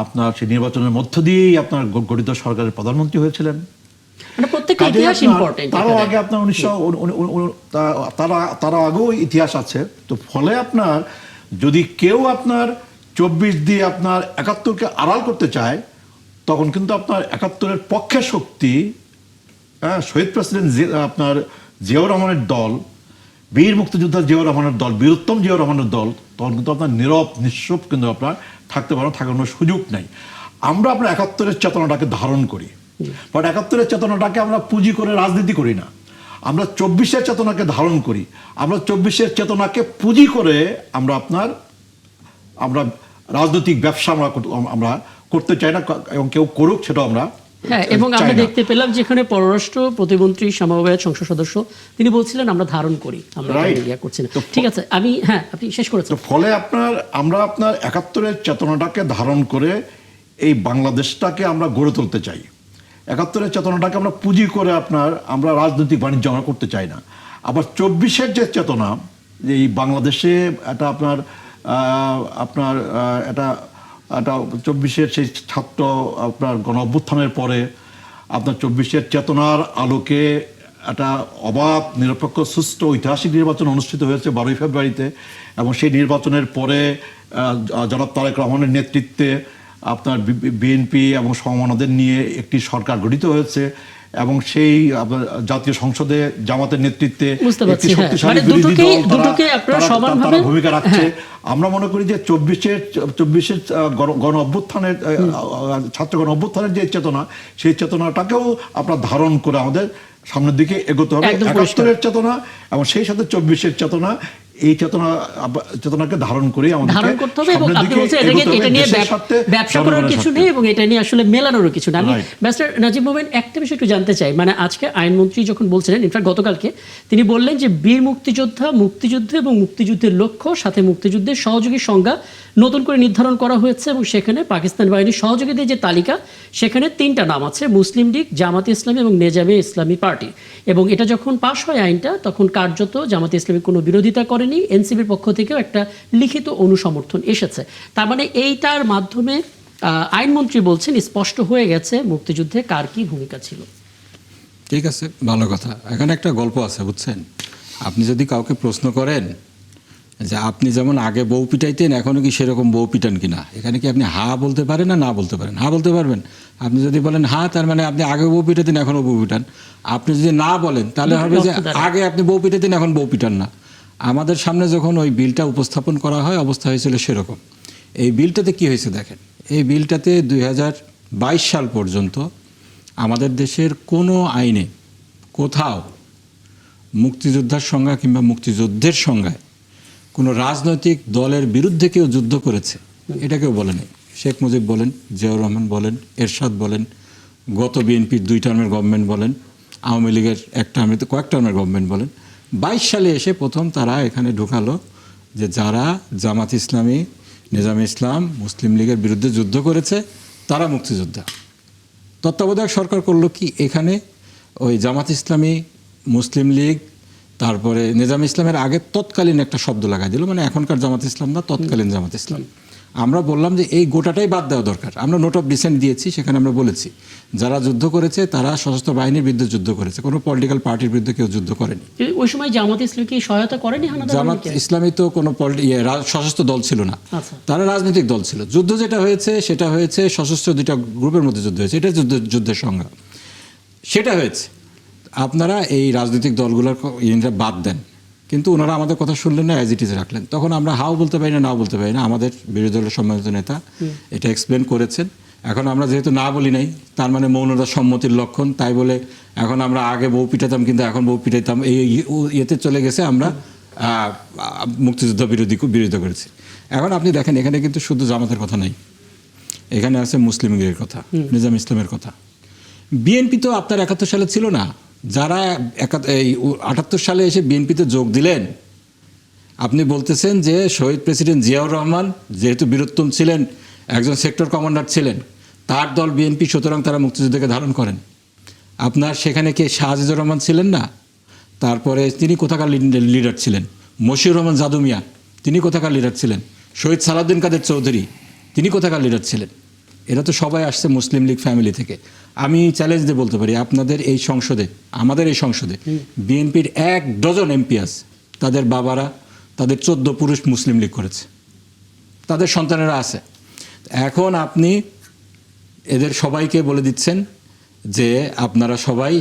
C: আপনার সেই নির্বাচনের মধ্য দিয়েই আপনার গঠিত সরকারের প্রধানমন্ত্রী হয়েছিলেন। তারও আগে আপনার তারা আগেও ইতিহাস আছে। তো ফলে আপনার যদি কেউ আপনার 24 দিয়ে আপনার 71-কে আড়াল করতে চায় তখন কিন্তু আপনার 71-এর পক্ষে শক্তি শহীদ প্রেসিডেন্ট আপনার জিয়াউর রহমানের দল, বীর মুক্তিযোদ্ধা জিয়াউর রহমানের দল, বীরোত্তম জিয়াউর রহমানের দল, তখন কিন্তু আপনার নীরব নিঃস্ব কিন্তু আপনার থাকতে পারেন, থাকার কোনো সুযোগ নাই। আমরা আপনার 71-এর চেতনাটাকে ধারণ করি, বাট 71-এর চেতনাটাকে আমরা পুঁজি করে রাজনীতি করি না। আমরা 24-এর চেতনাকে ধারণ করি, আমরা 24-এর চেতনাকে পুঁজি করে আমরা রাজনৈতিক ব্যবসা আমরা করতে চাই না, এবং কেউ করুক সেটাও আমরা।
A: হ্যাঁ, এবং আমরা দেখতে পেলাম যেখানে পররাষ্ট্র প্রতিমন্ত্রী সমবায়ের সংসদ সদস্য তিনি বলছিলেন আমরা ধারণ করি, আমরা করছি না। ঠিক আছে, আপনি শেষ করেছেন।
C: ফলে আমরা আপনার 71-এর চেতনাটাকে ধারণ করে এই বাংলাদেশটাকে আমরা গড়ে তুলতে চাই। 71-এর চেতনাটাকে আমরা পুঁজি করে আমরা রাজনৈতিক বাণিজ্য আমরা করতে চাই না। আবার 24-এর যে চেতনা, যে এই বাংলাদেশে এটা আপনার এটা 24-এর সেই ছাত্র আপনার গণ অভ্যুত্থানের পরে আপনার 24-এর চেতনার আলোকে একটা অবাধ নিরপেক্ষ সুষ্ঠু ঐতিহাসিক নির্বাচন অনুষ্ঠিত হয়েছে 12 ফেব্রুয়ারিতে। এবং সেই নির্বাচনের পরে জনাব তারেক রহমানের নেতৃত্বে আপনার বিএনপি এবং সমমনাদের নিয়ে একটি সরকার গঠিত হয়েছে, এবং সেই জাতীয় সংসদে জামাতের নেতৃত্বে একটি শক্তিশালী বিরোধী দল তারা ভূমিকা রাখছে। আমরা মনে করি যে 24-এর গণ অভ্যুত্থানের ছাত্র গণ অভ্যুত্থানের যে চেতনা, সেই চেতনাটাকেও আপনার ধারণ করে আমাদের সামনের দিকে এগোতে হবে। 71-এর চেতনা এবং সেই সাথে 24-এর চেতনা, এই চেতনাকে ধারণ করে আমাদের
A: ধারণ করতে হবে। এবং আপনি বলছেন এটা নিয়ে ব্যবসা করার কিছু নেই এবং এটা নিয়ে আসলে মেলানোর কিছু না। আমি মিস্টার নাজিব মোমেন একটা বিষয় একটু জানতে চাই, মানে আজকে আইনমন্ত্রী যখন বলছিলেন, ইনফ্যাক্ট গতকালকে তিনি বললেন যে বীর মুক্তিযোদ্ধা, মুক্তিযুদ্ধ এবং মুক্তিযুদ্ধের লক্ষ্য সাথে মুক্তিযুদ্ধের সহযোগী সংজ্ঞা নতুন করে নির্ধারণ করা হয়েছে, এবং সেখানে পাকিস্তান বাহিনীর সহযোগীদের যে তালিকা সেখানে 3টা নাম আছে, মুসলিম লীগ, জামাতে ইসলামী এবং নেজামে ইসলামী পার্টি। এবং এটা যখন পাশ হয় আইনটা, তখন কার্যত জামাতে ইসলামী কোনো বিরোধিতা করেনি করেনি, এনসিপির পক্ষ থেকেও একটা লিখিত অনুসমর্থন এসেছে। তার মানে এইটার মাধ্যমে আইনমন্ত্রী বলছেন স্পষ্ট হয়ে গেছে মুক্তিযুদ্ধে কার কি ভূমিকা ছিল।
B: ঠিক আছে, ভালো কথা। এখানে একটা গল্প আছে, বুঝছেন? আপনি যদি কাউকে প্রশ্ন করেন যে আপনি যেমন আগে বউ পিটাইতেন এখনও কি সেরকম বউ পিটান কিনা, এখানে কি আপনি হা বলতে পারেন না না বলতে পারেন? হা বলতে পারবেন। আপনি যদি বলেন হা, তার মানে আপনি আগে বউ পিটাতেন এখনও বউ পিটান। আপনি যদি না বলেন তাহলে হবে যে আগে আপনি বউ পিটাতেন এখন বউ পিটান না। আমাদের সামনে যখন ওই বিলটা উপস্থাপন করা হয় অবস্থা হয়েছিল সেরকম। এই বিলটাতে কি হয়েছে দেখেন, এই বিলটাতে 2022 সাল পর্যন্ত আমাদের দেশের কোনো আইনে কোথাও মুক্তিযোদ্ধার সংজ্ঞা কিংবা মুক্তিযুদ্ধের সংজ্ঞায় কোনো রাজনৈতিক দলের বিরুদ্ধে কেউ যুদ্ধ করেছে এটা কেউ বলে নেই। শেখ মুজিব বলেন, জিয়াউর রহমান বলেন, এরশাদ বলেন, গত বিএনপির 2 টার্মের গভর্নমেন্ট বলেন, আওয়ামী লীগের 1 টার্মে কয়েক টার্মের গভর্নমেন্ট বলেন। 22 সালে এসে প্রথম তারা এখানে ঢুকালো যে যারা জামাত ইসলামী, নিজামে ইসলাম, মুসলিম লীগের বিরুদ্ধে যুদ্ধ করেছে তারা মুক্তিযোদ্ধা। তত্ত্বাবধায়ক সরকার করলো কি, এখানে ওই জামাত ইসলামী, মুসলিম লীগ, তারপরে নিজাম ইসলামের আগে তৎকালীন একটা শব্দ লাগাই দিল, মানে এখনকার জামাত ইসলাম না, তৎকালীন জামাত ইসলাম। আমরা বললাম যে এই গোটাটাই বাদ দেওয়া দরকার। আমরা নোট অফ ডিসেন্ট দিয়েছি, সেখানে আমরা বলেছি যারা যুদ্ধ করেছে তারা সশস্ত্র বাহিনীর বিরুদ্ধে যুদ্ধ করেছে, কোনো পলিটিক্যাল পার্টির বিরুদ্ধে কেউ যুদ্ধ করেনি।
A: ওই সময় জামাত ইসলামী কি সহায়তা করেনি হানাদার
B: জামাত
A: বাহিনীকে?
B: ইসলামী তো কোনো সশস্ত্র দল ছিল না,
A: আচ্ছা।
B: তারা রাজনৈতিক দল ছিল। যুদ্ধ যেটা হয়েছে সেটা হয়েছে সশস্ত্র 2টা গ্রুপের মধ্যে যুদ্ধ হয়েছে, এটা যুদ্ধের সংজ্ঞা সেটা হয়েছে। আপনারা এই রাজনৈতিক দলগুলোর ইনরা বাদ দেন, কিন্তু ওনারা আমাদের কথা শুনলেন না, অ্যাজ ইট ইজ রাখলেন। তখন আমরা হাও বলতে পারি না, নাও বলতে পারি না। আমাদের বিরোধী দলের সম্মানিত নেতা এটা এক্সপ্লেন করেছেন। এখন আমরা যেহেতু না বলি নাই, তার মানে মৌনতা সম্মতির লক্ষণ, তাই বলে এখন আমরা আগে বউ পিটাতাম কিন্তু এখন বউ পিটাইতাম, এই ইয়েতে চলে গেছে। আমরা মুক্তিযুদ্ধ বিরোধিতা করেছি। এখন আপনি দেখেন এখানে কিন্তু শুধু জামাতের কথা নাই, এখানে আছে মুসলিম লীগের কথা, নিজাম ইসলামের কথা। বিএনপি তো আপনার 71 সালে ছিল না। যারা 78 সালে এসে বিএনপিতে যোগ দিলেন, আপনি বলতেছেন যে শহীদ প্রেসিডেন্ট জিয়াউর রহমান যেহেতু বীরোত্তম ছিলেন, একজন সেক্টর কমান্ডার ছিলেন, তার দল বিএনপি, সুতরাং তারা মুক্তিযুদ্ধকে ধারণ করেন। আপনার সেখানে কে শাহ আজিজুর রহমান ছিলেন না? তারপরে তিনি কোথাকার লিডার ছিলেন? মশিউর রহমান জাদু মিয়া, তিনি কোথাকার লিডার ছিলেন? শহীদ সালাউদ্দিন কাদের চৌধুরী, তিনি কোথাকার লিডার ছিলেন? এরা তো সবাই আসছে মুসলিম লীগ ফ্যামিলি থেকে। আমি চ্যালেঞ্জ দিয়ে বলতে পারি, আপনাদের এই সংসদে, আমাদের এই সংসদে বিএনপির 1 ডজন এমপি আছে, তাদের বাবারা, তাদের 14 পুরুষ মুসলিম লীগ করেছে, তাদের সন্তানেরা আছে। এখন আপনি এদের সবাইকে বলে দিচ্ছেন যে আপনারা সবাই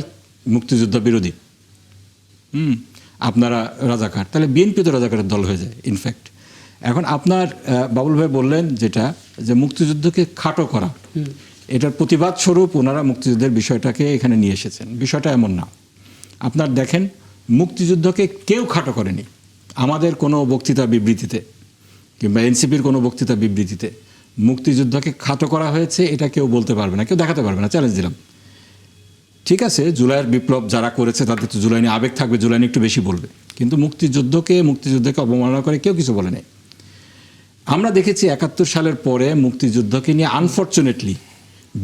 B: মুক্তিযুদ্ধ বিরোধী, আপনারা রাজাকার, তাহলে বিএনপি তো রাজাকারের দল হয়ে যায় ইনফ্যাক্ট। এখন আপনার বাবুল ভাই বললেন যেটা, যে মুক্তিযুদ্ধকে খাটো করা, এটার প্রতিবাদ স্বরূপ ওনারা মুক্তিযুদ্ধের বিষয়টাকে এখানে নিয়ে এসেছেন। বিষয়টা এমন না। আপনার দেখেন, মুক্তিযুদ্ধকে কেউ খাটো করেনি। আমাদের কোনো বক্তৃতা বিবৃতিতে কিংবা এনসিপির কোনো বক্তৃতা বিবৃতিতে মুক্তিযুদ্ধকে খাটো করা হয়েছে এটা কেউ বলতে পারবে না, কেউ দেখাতে পারবে না। চ্যালেঞ্জ দিলাম। ঠিক আছে, জুলাইয়ের বিপ্লব যারা করেছে তাদের তো জুলাই নিয়ে আবেগ থাকবে, জুলাই নিয়ে একটু বেশি বলবে, কিন্তু মুক্তিযুদ্ধকে অবমাননা করে কেউ কিছু বলে নেই। আমরা দেখেছি 71 সালের পরে মুক্তিযুদ্ধকে নিয়ে আনফর্চুনেটলি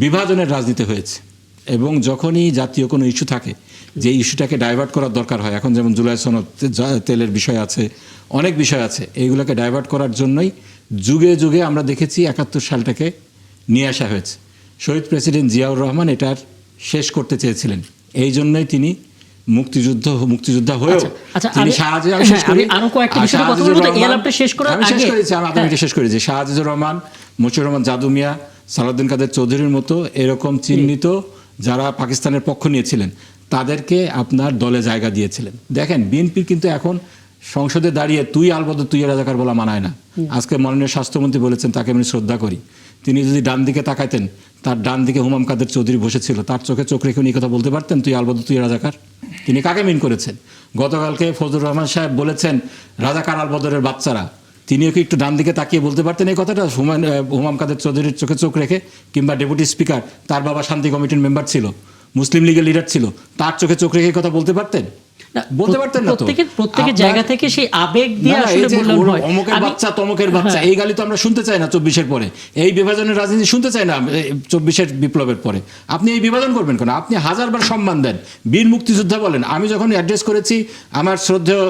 B: বিভাজনের রাজনীতি হয়েছে, এবং যখনই জাতীয় কোনো ইস্যু থাকে, যে ইস্যুটাকে ডাইভার্ট করার দরকার হয়, এখন যেমন জুলাই সনদ, তেলের বিষয় আছে, অনেক বিষয় আছে, এইগুলোকে ডাইভার্ট করার জন্যই যুগে যুগে আমরা দেখেছি 71 সালটাকে নিয়ে আসা হয়েছে। শহীদ প্রেসিডেন্ট জিয়াউর রহমান এটার শেষ করতে চেয়েছিলেন, এই জন্যই তিনি মুক্তিযোদ্ধা হয়েও তিনি শাহ আজিজুর রহমান, মশিউর রহমান জাদু মিয়া, সালাউদ্দিন কাদের চৌধুরীর মতো এরকম চিহ্নিত যারা পাকিস্তানের পক্ষ নিয়েছিলেন তাদেরকে আপনার দলে জায়গা দিয়েছিলেন। দেখেন, বিএনপির কিন্তু এখন সংসদে দাঁড়িয়ে তুই আলবদ তুই রাজাকার বলা মানায় না। আজকে মাননীয় স্বাস্থ্যমন্ত্রী বলেছেন, তাকে আমি শ্রদ্ধা করি, তিনি যদি ডান দিকে তাকাইতেন, তার ডান দিকে হুমাম কাদের চৌধুরী বসেছিল, তার চোখে চোখ রেখে উনি কথা বলতে পারতেন তুই আলবদ তুই রাজাকার? তিনি কাকে মিন করেছেন? গতকালকে ফজলুর রহমান সাহেব বলেছেন রাজাকার আলবদরের বাচ্চারা, তিনিও কি একটু ডান দিকে তাকিয়ে বলতে পারতেন এই কথাটা হুমাম কাদের চৌধুরীর চোখে চোখ রেখে? কিংবা ডেপুটি স্পিকার, তার বাবা শান্তি কমিটির মেম্বার ছিল, মুসলিম লীগের লিডার ছিল, তার চোখে চোখ রেখে কথা বলতে পারতেন? বলতে পারতেন না তো।
A: প্রত্যেকের জায়গা থেকে সেই আবেগ দিয়ে
B: না, এই
A: আসলে
B: যে
A: মূল্যায়ন হয়।
B: অমুকের বাচ্চা তমুকের বাচ্চা, এই গালি তো আমরা শুনতে চাই না 24-এর পরে, এই বিভাজনের রাজনীতি শুনতে চাই না 24-এর বিপ্লবের পরে। আপনি এই বিভাজন করবেন কেন? আপনি হাজারবার সম্মান দেন, বীর মুক্তিযোদ্ধা বলেন। আমি যখন অ্যাড্রেস করেছি আমার শ্রদ্ধেয়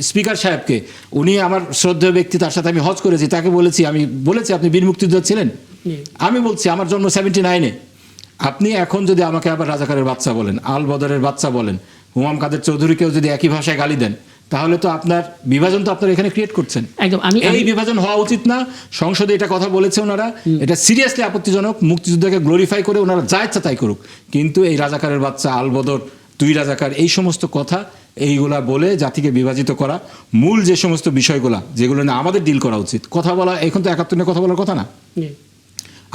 B: স্পিকার সাহেবকে, উনি আমার শ্রদ্ধেয় ব্যক্তি, তার সাথে আমি হজ করেছি, তাকে বলেছি, আমি বলেছি আপনি বীর মুক্তিযোদ্ধা ছিলেন। আমি বলছি আমার জন্ম 79-এ। আপনি এখন যদি আমাকে আবার রাজাকারের বাচ্চা বলেন, আল বদরের বাচ্চা বলেন, হুমাম কাদের চৌধুরীকেও যদি একই ভাষায় গালি দেন, তাহলে তো আপনার বিভাজন তো আপনার এখানে ক্রিয়েট করছেন।
A: একদম
B: এই বিভাজন হওয়া উচিত না। সংসদে এটা কথা বলেছে ওনারা, এটা সিরিয়াসলি আপত্তিজনক। মুক্তিযুদ্ধকে গ্লোরিফাই করে ওনারা যা ইচ্ছা তাই করুক, কিন্তু এই রাজাকারের বাচ্চা, আল বদর, তুই রাজাকার, এই সমস্ত কথা এইগুলা বলে জাতিকে বিভাজিত করা, মূল যে সমস্ত বিষয়গুলা যেগুলো না আমাদের ডিল করা উচিত, কথা বলা, এখন তো 71 নিয়ে কথা বলার কথা না।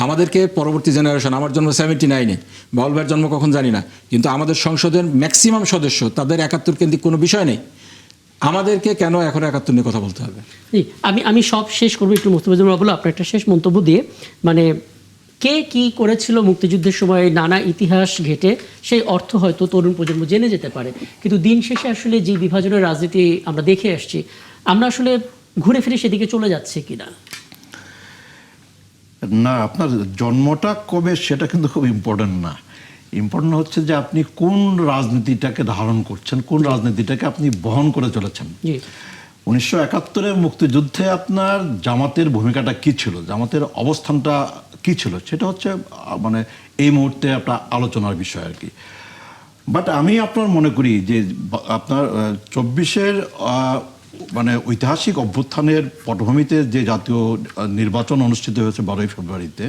B: আমাদেরকে পরবর্তী জেনারেশন, আমার জন্ম 79-এ, বাউল ভাইয়ের জন্ম কখন জানি না, কিন্তু আমাদের সংসদের ম্যাক্সিমাম সদস্য, তাদের 71 কেন্দ্রিক কোনো বিষয় নেই। আমাদেরকে কেন এখন 71 নিয়ে কথা বলতে হবে?
A: আমি সব শেষ করবো একটু মুস্তাফিজুর রহমান, আপনার একটা শেষ মন্তব্য দিয়ে। মানে কে কি করেছিল মুক্তিযুদ্ধের সময় নানা ইতিহাস ঘেটে সেই অর্থ হয়তো তরুণ প্রজন্ম জেনে যেতে পারে, কিন্তু দিন শেষে আসলে যে বিভাজনের রাজনীতি আমরা দেখে আসছি, আমরা আসলে ঘুরে ফিরে সেদিকে চলে যাচ্ছে কিনা।
C: না, আপনার জন্মটা কবে সেটা কিন্তু খুব ইম্পর্টেন্ট না। ইম্পর্টেন্ট হচ্ছে যে আপনি কোন রাজনীতিটাকে ধারণ করছেন, কোন রাজনীতিটাকে আপনি বহন করে চলেছেন। 1971-এর মুক্তিযুদ্ধে আপনার জামাতের ভূমিকাটা কি ছিল, জামাতের অবস্থানটা কি ছিল, সেটা হচ্ছে মানে এই মুহূর্তে আপনার আলোচনার বিষয় আর কি। বাট আমি আপনার মনে করি যে আপনার 24-এর মানে ঐতিহাসিক অভ্যুত্থানের পটভূমিতে যে জাতীয় নির্বাচন অনুষ্ঠিত হয়েছে 12ই ফেব্রুয়ারিতে,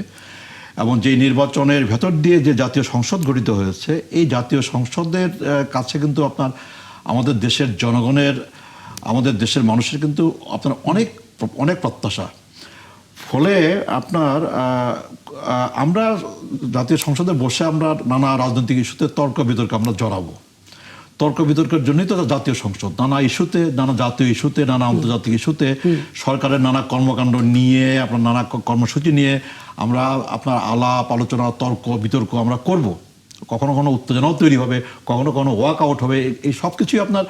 C: এবং যে নির্বাচনের ভেতর দিয়ে যে জাতীয় সংসদ গঠিত হয়েছে, এই জাতীয় সংসদের কাছে কিন্তু আপনার আমাদের দেশের জনগণের, আমাদের দেশের মানুষের কিন্তু আপনার অনেক অনেক প্রত্যাশা। ফলে আপনার আমরা জাতীয় সংসদে বসে আমরা নানা রাজনৈতিক ইস্যুতে তর্ক বিতর্ক আমরা জড়াবো। তর্ক বিতর্কের জন্যই তো জাতীয় সংসদ, নানা ইস্যুতে, নানা জাতীয় ইস্যুতে, নানা আন্তর্জাতিক ইস্যুতে সরকারের নানা কর্মকাণ্ড নিয়ে, আপনার নানা কর্মসূচি নিয়ে আমরা আপনার আলাপ আলোচনা, তর্ক বিতর্ক আমরা করব। কখনো কোনো উত্তেজনাও তৈরি হবে, কখনো কোনো ওয়াক আউট হবে, এই সব কিছুই আপনার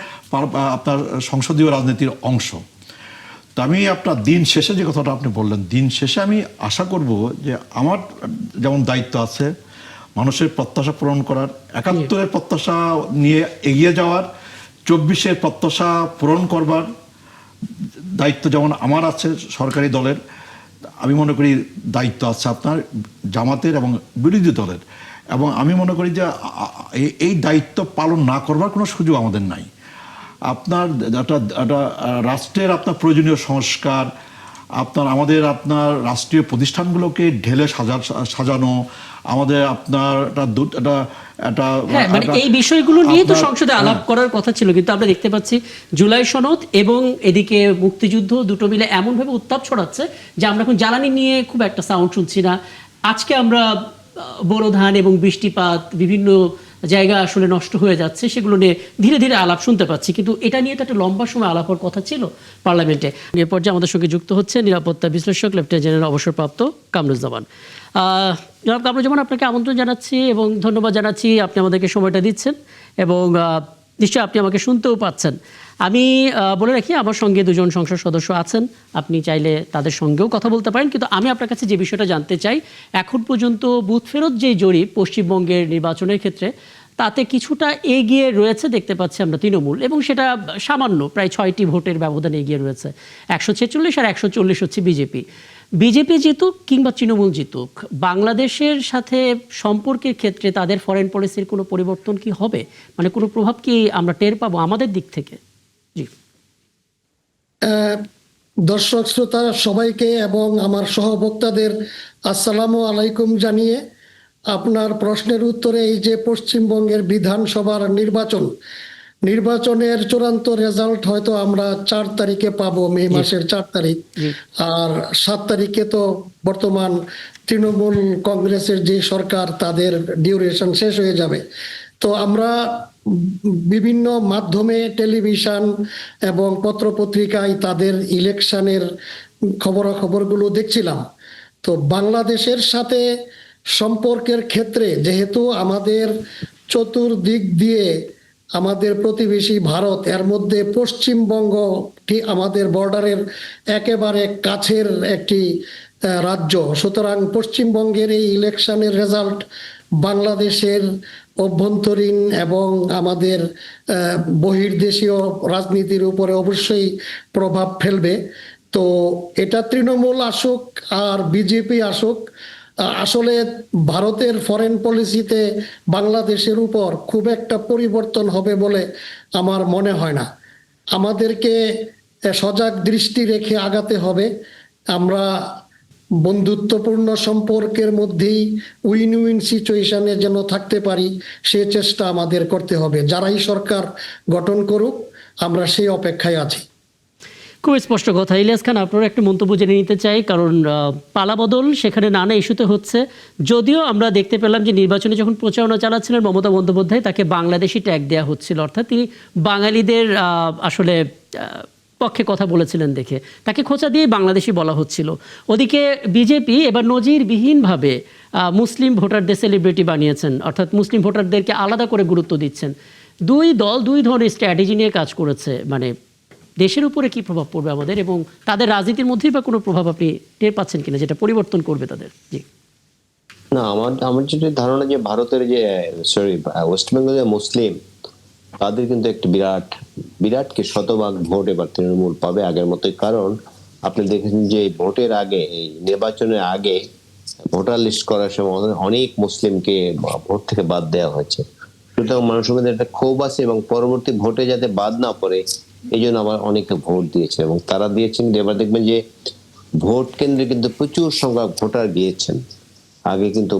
C: সংসদীয় রাজনীতির অংশ। তো আমি আপনার দিন শেষে যে কথাটা আপনি বললেন, দিন শেষে আমি আশা করব যে আমার যেমন দায়িত্ব আছে মানুষের প্রত্যাশা পূরণ করার, 71-এর প্রত্যাশা নিয়ে এগিয়ে যাওয়ার, 24-এর প্রত্যাশা পূরণ করবার দায়িত্ব যেমন আমার আছে সরকারি দলের, আমি মনে করি দায়িত্ব আছে আপনার জামাতের এবং বিরোধী দলের। এবং আমি মনে করি যে এই দায়িত্ব পালন না করবার কোনো সুযোগ আমাদের নাই। আপনার একটা রাষ্ট্রের আপনার প্রয়োজনীয় সংস্কার, আমাদের রাষ্ট্রীয় প্রতিষ্ঠানগুলোকে ঢেলে সাজানো, আমাদের আপনার
A: মানে এই বিষয়গুলো নিয়ে তো সংসদে আলাপ করার কথা ছিল, কিন্তু আমরা দেখতে পাচ্ছি জুলাই সনদ এবং এদিকে মুক্তিযুদ্ধ দুটো মিলে এমনভাবে উত্তাপ ছড়াচ্ছে যে আমরা এখন জ্বালানি নিয়ে খুব একটা সাউন্ড শুনছি না। আজকে আমরা বোরো ধান এবং বৃষ্টিপাত, বিভিন্ন জায়গা আসলে নষ্ট হয়ে যাচ্ছে, সেগুলো নিয়ে ধীরে ধীরে আলাপ শুনতে পাচ্ছি, কিন্তু এটা নিয়ে তো একটা লম্বা সময় আলাপ হওয়ার কথা ছিল পার্লামেন্টে। এ পর্যায়ে আমাদের সঙ্গে যুক্ত হচ্ছে নিরাপত্তা বিশ্লেষক লেফটেন্যান্ট জেনারেল অবসরপ্রাপ্ত কামরুজ্জামান। জনাব কামরুজ্জামান, আপনাকে আমন্ত্রণ জানাচ্ছি এবং ধন্যবাদ জানাচ্ছি আপনি আমাদেরকে সময়টা দিচ্ছেন, এবং নিশ্চয়ই আপনি আমাকে শুনতেও পাচ্ছেন। আমি বলে রাখি আমার সঙ্গে দুজন সংসদ সদস্য আছেন, আপনি চাইলে তাদের সঙ্গেও কথা বলতে পারেন, কিন্তু আমি আপনার কাছে যে বিষয়টা জানতে চাই, এখন পর্যন্ত বুথ ফেরত যে জরিপ পশ্চিমবঙ্গের নির্বাচনের ক্ষেত্রে, তাতে কিছুটা এগিয়ে রয়েছে দেখতে পাচ্ছি আমরা তৃণমূল, এবং সেটা সামান্য প্রায় 6টি ভোটের ব্যবধানে এগিয়ে রয়েছে। 146 আর 140 হচ্ছে বিজেপি। বিজেপি জিতুক কিংবা তৃণমূল জিতুক, বাংলাদেশের সাথে সম্পর্কের ক্ষেত্রে তাদের ফরেন পলিসির কোনো পরিবর্তন কি হবে, মানে কোনো প্রভাব কি আমরা টের পাবো আমাদের দিক থেকে? জি,
E: দর্শক শ্রোতা সবাইকে এবং আমার সহবক্তাদের আসসালামু আলাইকুম জানিয়ে আপনার প্রশ্নের উত্তরে, এই যে পশ্চিমবঙ্গের বিধানসভার নির্বাচনের চূড়ান্ত রেজাল্ট হয়তো আমরা 4 তারিখে পাবো, মে মাসের 4 তারিখ। আর 7 তারিখে তো বর্তমান তৃণমূল কংগ্রেসের যে সরকার, তাদের ডিউরেশন শেষ হয়ে যাবে। তো আমরা বিভিন্ন মাধ্যমে, টেলিভিশন এবং পত্রপত্রিকায় তাদের ইলেকশনের খবরাখবরগুলো দেখছিলাম। তো বাংলাদেশের সাথে সম্পর্কের ক্ষেত্রে যেহেতু আমাদের চতুর্দিক দিয়ে আমাদের প্রতিবেশী ভারত, এর মধ্যে পশ্চিমবঙ্গ আমাদের বর্ডারের একেবারে কাছের একটি রাজ্য। সুতরাং পশ্চিমবঙ্গের এই ইলেকশনের রেজাল্ট বাংলাদেশের অভ্যন্তরীণ এবং আমাদের বহির্দেশীয় রাজনীতির উপরে অবশ্যই প্রভাব ফেলবে। তো এটা তৃণমূল আসুক আর বিজেপি আসুক, আসলে ভারতের ফরেন পলিসিতে বাংলাদেশের উপর খুব একটা পরিবর্তন হবে বলে আমার মনে হয় না। আমাদেরকে সজাগ দৃষ্টি রেখে আগাতে হবে। আমরা বন্ধুত্বপূর্ণ সম্পর্কের মধ্যেই উইন উইন সিচুয়েশনে যেন থাকতে পারি, সে চেষ্টা আমাদের করতে হবে। যারাই সরকার গঠন করুক, আমরা সেই অপেক্ষায় আছি।
A: খুব স্পষ্ট কথা। ইলিয়াস খান, আপনার একটা মন্তব্য জেনে নিতে চাই, কারণ পালাবদল সেখানে নানা ইস্যুতে হচ্ছে। যদিও আমরা দেখতে পেলাম যে নির্বাচনে যখন প্রচারণা চালাচ্ছিলেন মমতা বন্দ্যোপাধ্যায়, তাকে বাংলাদেশি ট্যাগ দেওয়া হচ্ছিল, অর্থাৎ তিনি বাঙালিদের আসলে পক্ষে কথা বলেছিলেন দেখে তাকে খোঁচা দিয়ে বাংলাদেশি বলা হচ্ছিল। ওদিকে বিজেপি এবার নজিরবিহীনভাবে মুসলিম ভোটারদের সেলিব্রিটি বানিয়েছেন, অর্থাৎ মুসলিম ভোটারদেরকে আলাদা করে গুরুত্ব দিচ্ছেন। দুই দল দুই ধরনের স্ট্র্যাটেজি নিয়ে কাজ করেছে। মানে দেশের উপরে কি প্রভাব পড়বে আমাদের, এবং তাদের রাজনীতির মধ্যেই বা কোনো প্রভাব আপনি টের পাচ্ছেন কিনা যেটা পরিবর্তন করবে তাদের? জি
D: না, আমার যেটা ধারণা যে ভারতের যে ওয়েস্ট বেঙ্গলের মুসলিম, তাদের কিন্তু একটি বিরাট কি শতভাগ ভোট এবার তৃণমূল পাবে আগের মতোই। কারণ আপনি দেখেছেন যে ভোটের আগে, এই নির্বাচনের আগে ভোটার লিস্ট করার সময় অনেক মুসলিমকে ভোট থেকে বাদ দেওয়া হয়েছে। সুতরাং মানুষের মধ্যে একটা ক্ষোভ আছে, এবং পরবর্তী ভোটে যাতে বাদ না পড়ে এই জন্য আবার অনেকে ভোট দিয়েছে, এবং তারা দিয়েছেন। এবার দেখবেন যে ভোট কেন্দ্রে কিন্তু প্রচুর সংখ্যক ভোটার গিয়েছেন। আগে কিন্তু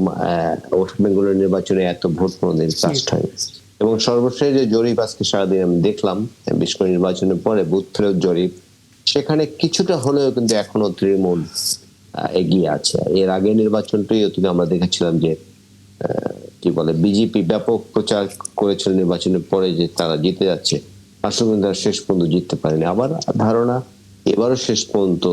D: ওয়েস্ট বেঙ্গলের নির্বাচনে এত ভোট কোনোদিন কাস্ট হয়নি। এবং সর্বশেষ যে জরিপ আজকে সারাদিন আমি দেখলাম, বিশেষ করে নির্বাচনের পরে বুথ ফেরত জরিপ, সেখানে কিছুটা হলেও কিন্তু এখনো তৃণমূল এগিয়ে আছে। এর আগে নির্বাচনটাই কিন্তু আমরা দেখেছিলাম যে কি বলে, বিজেপি ব্যাপক প্রচার করেছিল নির্বাচনের পরে যে তারা জিতে যাচ্ছে, আসলে কিন্তু তারা শেষ পর্যন্ত জিততে পারেনি। আবার ধারণা এবারও শেষ পর্যন্ত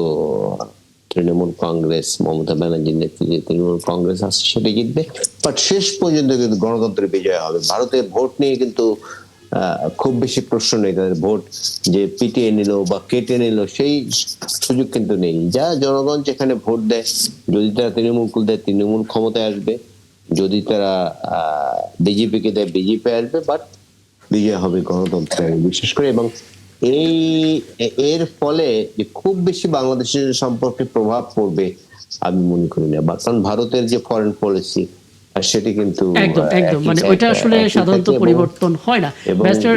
D: তৃণমূল কংগ্রেস, মমতা ব্যানার্জির নেতৃত্বে তৃণমূল কংগ্রেস আছে, সেটা জিতবে। বাট শেষ পর্যন্ত কিন্তু গণতন্ত্রের বিজয় হবে। ভারতের ভোট নিয়ে কিন্তু খুব বেশি প্রশ্ন নেই। তাদের ভোট যে পিটিয়ে নিল বা কেটে নিল সেই সুযোগ কিন্তু নেই। যা জনগণ যেখানে ভোট দেয়, যদি তারা তৃণমূলকে দেয় তৃণমূল ক্ষমতায় আসবে, যদি তারা বিজেপিকে দেয় বিজেপি আসবে। বাট বিজয় হবে গণতন্ত্রের, বিশেষ করে। এবং এর ফলে যে খুব বেশি বাংলাদেশের সম্পর্কে প্রভাব পড়বে আমি মনে করি না। কারণ ভারতের যে ফরেন পলিসি সেটি কিন্তু
A: একদম মানে ওইটা আসলে সাধারণত পরিবর্তন হয় না। ব্যারিস্টার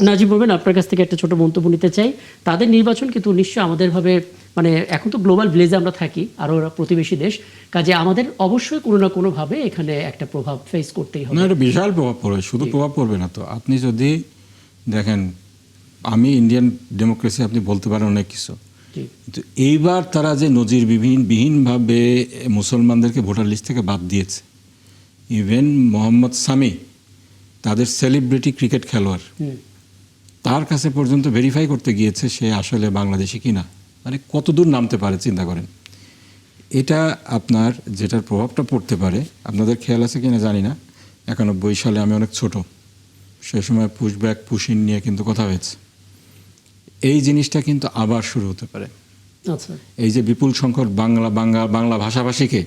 A: নাজিব মোমেন, আপনার কাছ থেকে একটা ছোট মন্তব্য নিতে চাই। তাদের নির্বাচন কিন্তু নিশ্চয়ই আমাদের ভাবে, মানে এখন তো গ্লোবাল ভিলেজে আমরা থাকি, আরো প্রতিবেশী দেশ, কাজে আমাদের অবশ্যই কোনো না কোনো ভাবে এখানে একটা প্রভাব ফেস করতেই হবে।
B: না, এটা বিশাল প্রভাব পড়বে। শুধু প্রভাব পড়বে না তো, আপনি যদি দেখেন, আমি ইন্ডিয়ান ডেমোক্রেসি আপনি বলতে পারেন অনেক কিছু, কিন্তু এইবার তারা যে নজিরবিহীনভাবে মুসলমানদেরকে ভোটার লিস্ট থেকে বাদ দিয়েছে। ইভেন মোহাম্মদ সামি, তাদের সেলিব্রিটি ক্রিকেট খেলোয়াড়, তার কাছে পর্যন্ত ভেরিফাই করতে গিয়েছে সে আসলে বাংলাদেশি কিনা। মানে কতদূর নামতে পারে চিন্তা করেন। এটা আপনার যেটার প্রভাবটা পড়তে পারে, আপনাদের খেয়াল আছে কিনা জানি না, 91 সালে আমি অনেক ছোট, সে সময় পুশব্যাক পুশিন নিয়ে কিন্তু কথা হয়েছে। এই জিনিসটা কিন্তু আবার শুরু হতে পারে।
A: আচ্ছা,
B: এই যে বিপুল সংখ্যক বাংলা ভাষাভাষীকে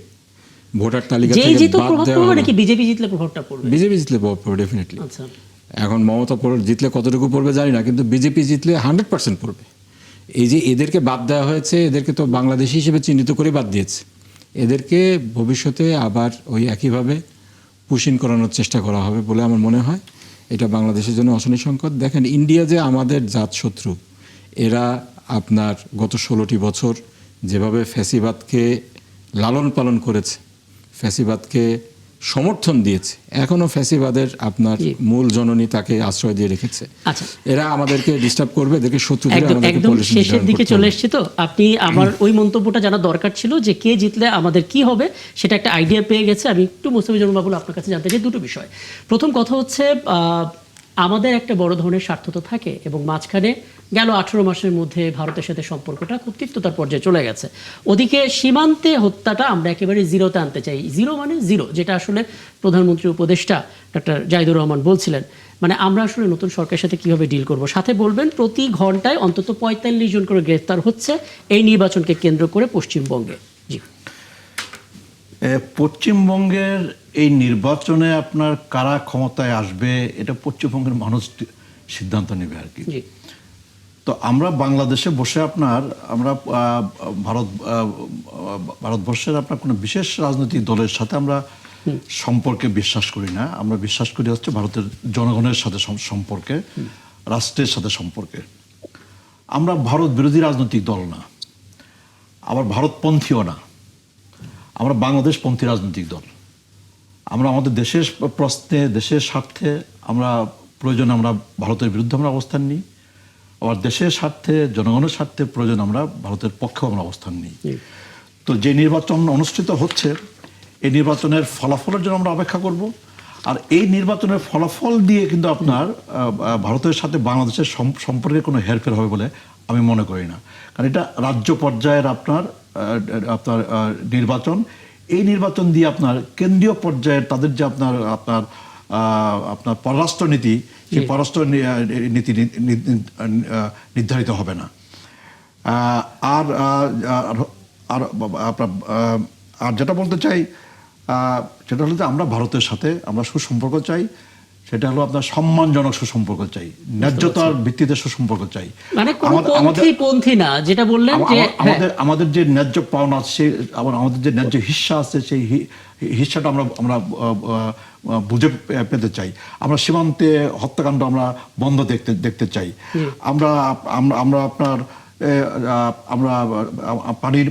B: ভোটার তালিকা
A: যেই
B: থেকে
A: জিতলে
B: বাদ
A: প্রভাব
B: দেওয়া
A: পড়বে
B: হবে।
A: নাকি বিজেপি জিতলে প্রভাবটা পড়বে?
B: বিজেপি জিতলে প্রভাব পড়বে ডেফিনেটলি।
A: আচ্ছা,
B: এখন মমতা জিতলে কতটুকু পড়বে জানি না, কিন্তু বিজেপি জিতলে 100% পড়বে। এই যে এদেরকে বাদ দেওয়া হয়েছে, এদেরকে তো বাংলাদেশি হিসেবে চিহ্নিত করে বাদ দিয়েছে, এদেরকে ভবিষ্যতে আবার ওই একইভাবে পুশিন করানোর চেষ্টা করা হবে বলে আমার মনে হয়। এটা বাংলাদেশের জন্য অশনি সংকট। দেখেন, ইন্ডিয়া যে আমাদের জাতশত্রু, এরা আপনার গত 16টি বছর যেভাবে ফ্যাসিবাদকে লালন পালন করেছে, ফ্যাসিবাদকে সমর্থন দিয়েছে, এখনো ফ্যাসিবাদের আপনার মূল জননী তাকে আশ্রয় দিয়ে রেখেছে।
A: আচ্ছা,
B: এরা আমাদেরকে ডিস্টার্ব করবে, এদেরকে শত্রু করে আমাদেরকে
A: একদম
B: পলিসি
A: শেষের
B: নির্ধারণ
A: দিকে
B: করতে
A: চলে
B: হবে।
A: এসেছি। তো আপনি আমার ওই মন্তব্যটা জানা দরকার ছিল যে কে জিতলে আমাদের কি হবে, সেটা একটা আইডিয়া পেয়ে গেছে। আমি একটু মুস্তাফিজুর বাবুল আপনার কাছে জানতে চাই দুটো বিষয়। প্রথম কথা হচ্ছে, আমাদের একটা বড় ধরনের স্বার্থ তো থাকে, এবং মাঝখানে গেল 18 মাসের মধ্যে ভারতের সাথে সম্পর্কটা খুব তিক্ততার পর্যায়ে চলে গেছে। ওদিকে সীমান্তে হত্যাটা আমরা একেবারে জিরোতে আনতে চাই। জিরো মানে জিরো, যেটা আসলে প্রধানমন্ত্রী উপদেষ্টা ডক্টর জাহিদুর রহমান বলছিলেন। মানে আমরা আসলে নতুন সরকারের সাথে কিভাবে ডিল করব? সাথে বলবেন প্রতি ঘন্টায় অন্তত ৪৫ জন করে গ্রেফতার হচ্ছে এই নির্বাচনকে কেন্দ্র করে পশ্চিমবঙ্গে। জি,
C: পশ্চিমবঙ্গের এই নির্বাচনে আপনার কারা ক্ষমতায় আসবে এটা পশ্চিমবঙ্গের মানুষ সিদ্ধান্ত নেবে আর কি।
A: জি,
C: তো আমরা বাংলাদেশে বসে আমরা ভারতবর্ষের আপনার কোনো বিশেষ রাজনৈতিক দলের সাথে আমরা সম্পর্কে বিশ্বাস করি না। আমরা বিশ্বাস করি হচ্ছে ভারতের জনগণের সাথে সম্পর্কে, রাষ্ট্রের সাথে সম্পর্কে। আমরা ভারত বিরোধী রাজনৈতিক দল না, আবার ভারতপন্থীও না, আমরা বাংলাদেশপন্থী রাজনৈতিক দল। আমরা আমাদের দেশের প্রশ্নে, দেশের স্বার্থে আমরা প্রয়োজনে আমরা ভারতের বিরুদ্ধে আমরা অবস্থান নিই, আবার দেশের স্বার্থে, জনগণের স্বার্থে প্রয়োজন আমরা ভারতের পক্ষেও আমরা অবস্থান নিই। তো যে নির্বাচন অনুষ্ঠিত হচ্ছে এই নির্বাচনের ফলাফলের জন্য আমরা অপেক্ষা করব। আর এই নির্বাচনের ফলাফল দিয়ে কিন্তু আপনার ভারতের সাথে বাংলাদেশের সম্পর্কে কোনো হেরফের হবে বলে আমি মনে করি না। কারণ এটা রাজ্য পর্যায়ের আপনার নির্বাচন। এই নির্বাচন দিয়ে আপনার কেন্দ্রীয় পর্যায়ের তাদের যে আপনার পররাষ্ট্রনীতি, সেই পররাষ্ট্র নীতি নির্ধারিত হবে না। আর আর যেটা বলতে চাই সেটা হলো যে আমরা ভারতের সাথে আমরা সুসম্পর্ক চাই। সেটা হলো আপনার সম্মানজনক সুসম্পর্ক চাই, ন্যায্যতার ভিত্তিতে সুসম্পর্ক চাই।
A: মানে কোনো পন্থী না, যেটা বললেন যে
C: আমাদের যে ন্যায্য পাওনা আছে, আমাদের যে ন্যায্য হিস্সা আছে, সেই হিস্সাটা আমরা বুঝে পেতে চাই। আমরা সীমান্তে হত্যাকাণ্ড আমরা বন্ধ দেখতে চাই। আমরা আপনার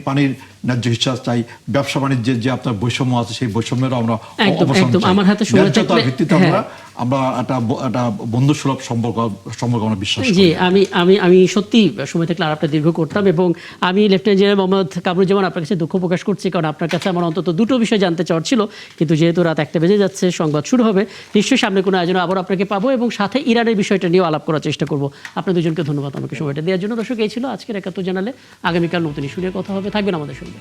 C: পানির ন্যায্য হিস্সা চাই। ব্যবসা বাণিজ্যের যে আপনার বৈষম্য আছে সেই বৈষম্যের আমরা অবসান চাই। ন্যায্যতার ভিত্তিতে আমরা একটা বন্ধুসুলভ সম্পর্ক আমরা বিশ্বাস করি।
A: জি, আমি সত্যি সময় থাকলে আরেকটা দীর্ঘ করতাম। এবং আমি লেফটেন্যান্ট জেনারেল মোহাম্মদ কামরুজ্জামান আপনার কাছে দুঃখ প্রকাশ করছি, কারণ আপনার কাছে আমার অন্তত দুটো বিষয় জানতে চাওয়ার ছিল, কিন্তু যেহেতু রাত 1টা বেজে যাচ্ছে, সংবাদ শুরু হবে, নিশ্চয়ই সামনে কোনো আয়োজনে আবার আপনাকে পাবো এবং সাথে ইরানের বিষয়টা নিয়েও আলাপ করার চেষ্টা করব। আপনার দুজনকে ধন্যবাদ আমাকে সময়টা দেওয়ার জন্য। দর্শক, এই ছিল আজকের 71 জানালে। আগামীকাল নতুন ইস্যু নিয়ে কথা হবে, থাকবেন আমাদের সঙ্গে।